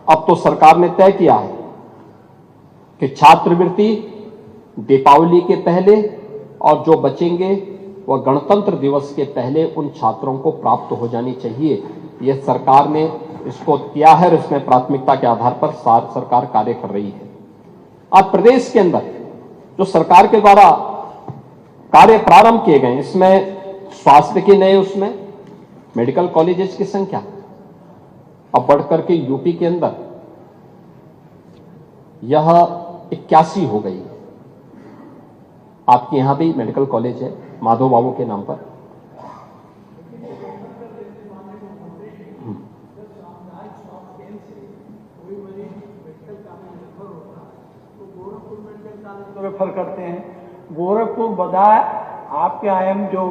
अब तो सरकार ने तय किया है कि छात्रवृत्ति दीपावली के पहले और जो बचेंगे वह गणतंत्र दिवस के पहले उन छात्रों को प्राप्त हो जानी चाहिए। यह सरकार ने इसको किया है और इसमें प्राथमिकता के आधार पर सरकार कार्य कर रही है। आज प्रदेश के अंदर जो सरकार के द्वारा कार्य प्रारंभ किए गए, इसमें स्वास्थ्य के नए, उसमें मेडिकल कॉलेजेस की संख्या अब बढ़कर के यूपी के अंदर यह 81 हो गई है। आपके यहां भी मेडिकल कॉलेज है माधव बाबू के नाम पर। रेफर करते हैं गोरखपुर बजाय आपके आईएम जो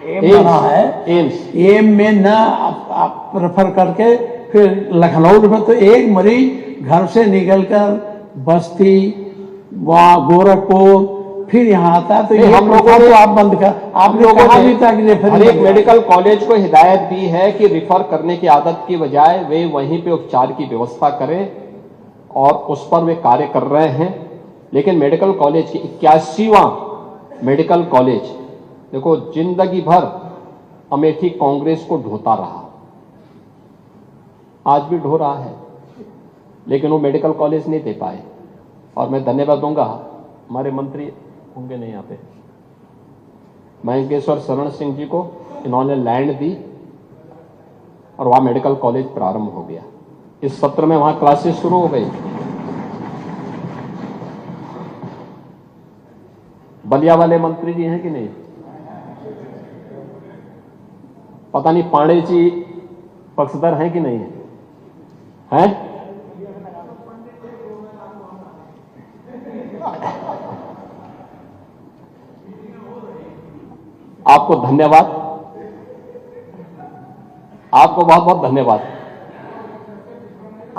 एम बना है, एम में न आप रेफर करके फिर लखनऊ में, तो एक मरीज घर से निकलकर बस्ती वहाँ गोरखपुर फिर यहाँ आता है। तो ये हम लोगों ने, तो आप बंद कर, आपने कहा भी था कि हर एक मेडिकल कॉलेज को हिदायत दी है कि रिफर करने की आदत की बजाय वे वहीं पे उपचार की व्यवस्था करें और उस पर वे कार्य कर रहे हैं। लेकिन मेडिकल कॉलेज की 81वां मेडिकल कॉलेज, देखो जिंदगी भर अमेठी कांग्रेस को ढोता रहा, आज भी ढो रहा है, लेकिन वो मेडिकल कॉलेज नहीं दे पाए। और मैं धन्यवाद दूंगा, हमारे मंत्री होंगे नहीं यहाँ पे, महेंकेश्वर शरण सिंह जी को, इन्होंने लैंड दी और वहां मेडिकल कॉलेज प्रारंभ हो गया। इस सत्र में वहां क्लासेस शुरू हो गई। बलिया वाले मंत्री जी हैं कि नहीं, पता नहीं पांडे जी पक्षधर हैं कि नहीं है, हैं? आपको धन्यवाद, आपको बहुत बहुत धन्यवाद।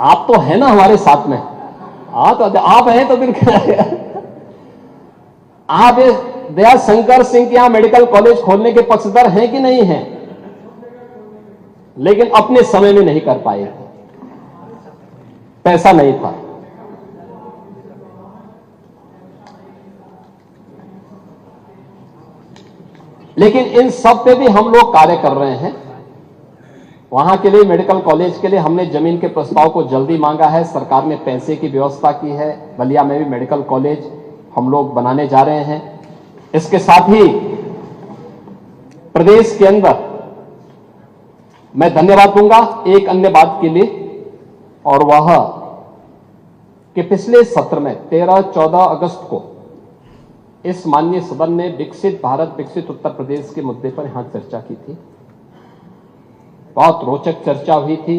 आप तो है ना हमारे साथ में, हाँ तो आप हैं तो फिर क्या है? आप दया शंकर सिंह के यहां मेडिकल कॉलेज खोलने के पक्षधर हैं कि नहीं हैं? लेकिन अपने समय में नहीं कर पाए, पैसा नहीं था। लेकिन इन सब पे भी हम लोग कार्य कर रहे हैं। वहां के लिए, मेडिकल कॉलेज के लिए हमने जमीन के प्रस्ताव को जल्दी मांगा है, सरकार ने पैसे की व्यवस्था की है। बलिया में भी मेडिकल कॉलेज हम लोग बनाने जा रहे हैं। इसके साथ ही प्रदेश के अंदर मैं धन्यवाद दूंगा एक अन्य बात के लिए, और वह कि पिछले सत्र में 13-14 अगस्त को इस माननीय सदन ने विकसित भारत, विकसित उत्तर प्रदेश के मुद्दे पर यहां चर्चा की थी। बहुत रोचक चर्चा हुई थी,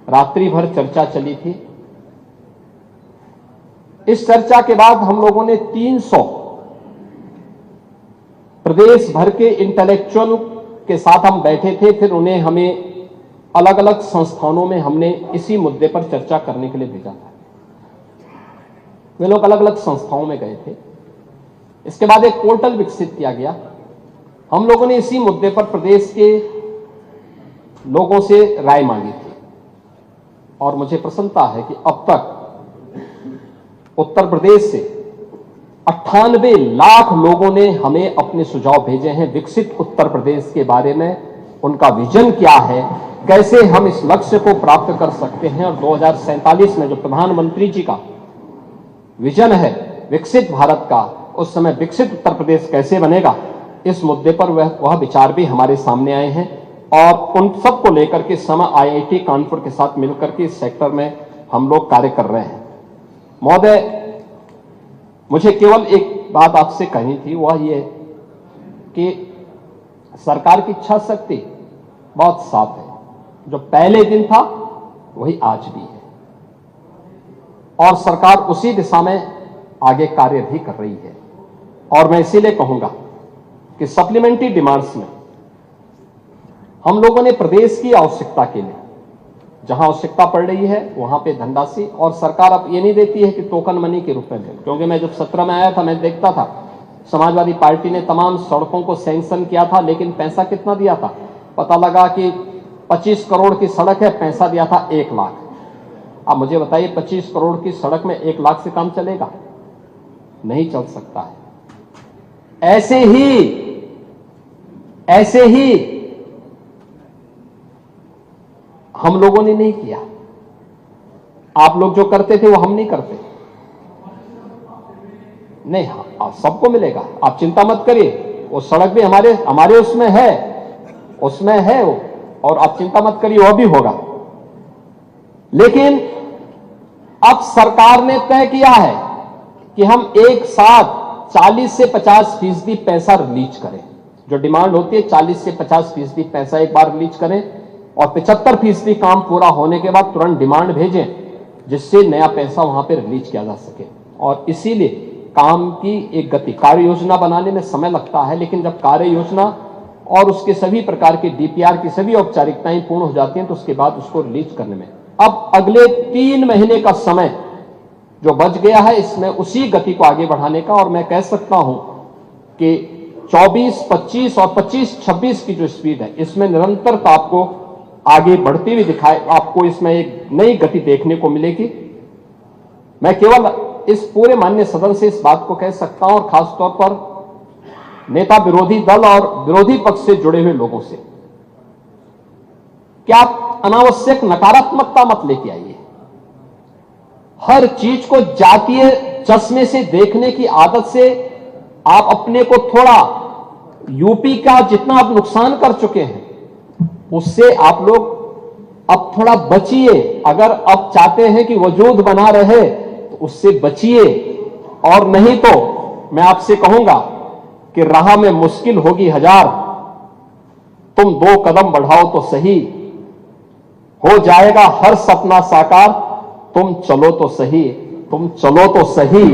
रात्रि भर चर्चा चली थी। इस चर्चा के बाद हम लोगों ने 300 प्रदेश भर के इंटेलेक्चुअल के साथ हम बैठे थे। फिर उन्हें हमें अलग अलग संस्थानों में हमने इसी मुद्दे पर चर्चा करने के लिए भेजा था। वे लोग अलग अलग संस्थाओं में गए थे। इसके बाद एक पोर्टल विकसित किया गया। हम लोगों ने इसी मुद्दे पर प्रदेश के लोगों से राय मांगी थी, और मुझे प्रसन्नता है कि अब तक उत्तर प्रदेश से 98 लाख लोगों ने हमें अपने सुझाव भेजे हैं विकसित उत्तर प्रदेश के बारे में। उनका विजन क्या है, कैसे हम इस लक्ष्य को प्राप्त कर सकते हैं, और 2047 में जो प्रधानमंत्री जी का विजन है विकसित भारत का, उस समय विकसित उत्तर प्रदेश कैसे बनेगा, इस मुद्दे पर वह विचार भी हमारे सामने आए हैं। और उन सबको लेकर के समय IIT कानपुर के साथ मिलकर के इस सेक्टर में हम लोग कार्य कर रहे हैं। महोदय, मुझे केवल एक बात आपसे कहनी थी, वह ये कि सरकार की इच्छा शक्ति बहुत साफ है। जो पहले दिन था वही आज भी है, और सरकार उसी दिशा में आगे कार्य भी कर रही है। और मैं इसीलिए कहूंगा कि सप्लीमेंट्री डिमांड्स में हम लोगों ने प्रदेश की आवश्यकता के लिए जहां आवश्यकता पड़ रही है वहां पे धनराशि, और सरकार अब ये नहीं देती है कि टोकन मनी के रूप में दे। क्योंकि मैं जब 17 में आया था, मैं देखता था समाजवादी पार्टी ने तमाम सड़कों को सैंक्शन किया था, लेकिन पैसा कितना दिया था? पता लगा कि 25 करोड़ की सड़क है, पैसा दिया था 1 लाख। अब मुझे बताइए, 25 करोड़ की सड़क में 1 लाख से काम चलेगा? नहीं चल सकता है। ऐसे ही हम लोगों ने नहीं किया। आप लोग जो करते थे वो हम नहीं करते। नहीं, हाँ सबको मिलेगा, आप चिंता मत करिए। वो सड़क भी हमारे उसमें है वो, और आप चिंता मत करिए, वो भी होगा। लेकिन अब सरकार ने तय किया है कि हम एक साथ 40 से 50% पैसा रिलीज करें। जो डिमांड होती है 40 से 50% पैसा एक बार रिलीज करें, और 75% काम पूरा होने के बाद तुरंत डिमांड भेजें, जिससे नया पैसा वहां पे रिलीज किया जा सके। और इसीलिए काम की एक गति, कार्य योजना बनाने में समय लगता है, लेकिन जब कार्य योजना और उसके सभी प्रकार के DPR की सभी औपचारिकताएं पूर्ण हो जाती हैं, तो उसके बाद उसको रिलीज करने में अब अगले 3 महीने का समय जो बच गया है, इसमें उसी गति को आगे बढ़ाने का। और मैं कह सकता हूं कि 24, 25 और 25-26 की जो स्पीड है, इसमें निरंतरता आपको आगे बढ़ती हुई दिखाए, आपको इसमें एक नई गति देखने को मिलेगी। मैं केवल इस पूरे माननीय सदन से इस बात को कह सकता हूं, और खासतौर पर नेता विरोधी दल और विरोधी पक्ष से जुड़े हुए लोगों से, कि आप अनावश्यक नकारात्मकता मत लेके आइए। हर चीज को जातीय चश्मे से देखने की आदत से आप अपने को थोड़ा, यूपी का जितना आप नुकसान कर चुके हैं उससे आप लोग अब थोड़ा बचिए। अगर आप चाहते हैं कि वजूद बना रहे तो उससे बचिए, और नहीं तो मैं आपसे कहूंगा कि राह में मुश्किल होगी 1000, तुम 2 कदम बढ़ाओ तो सही, हो जाएगा हर सपना साकार, तुम चलो तो सही, तुम चलो तो सही।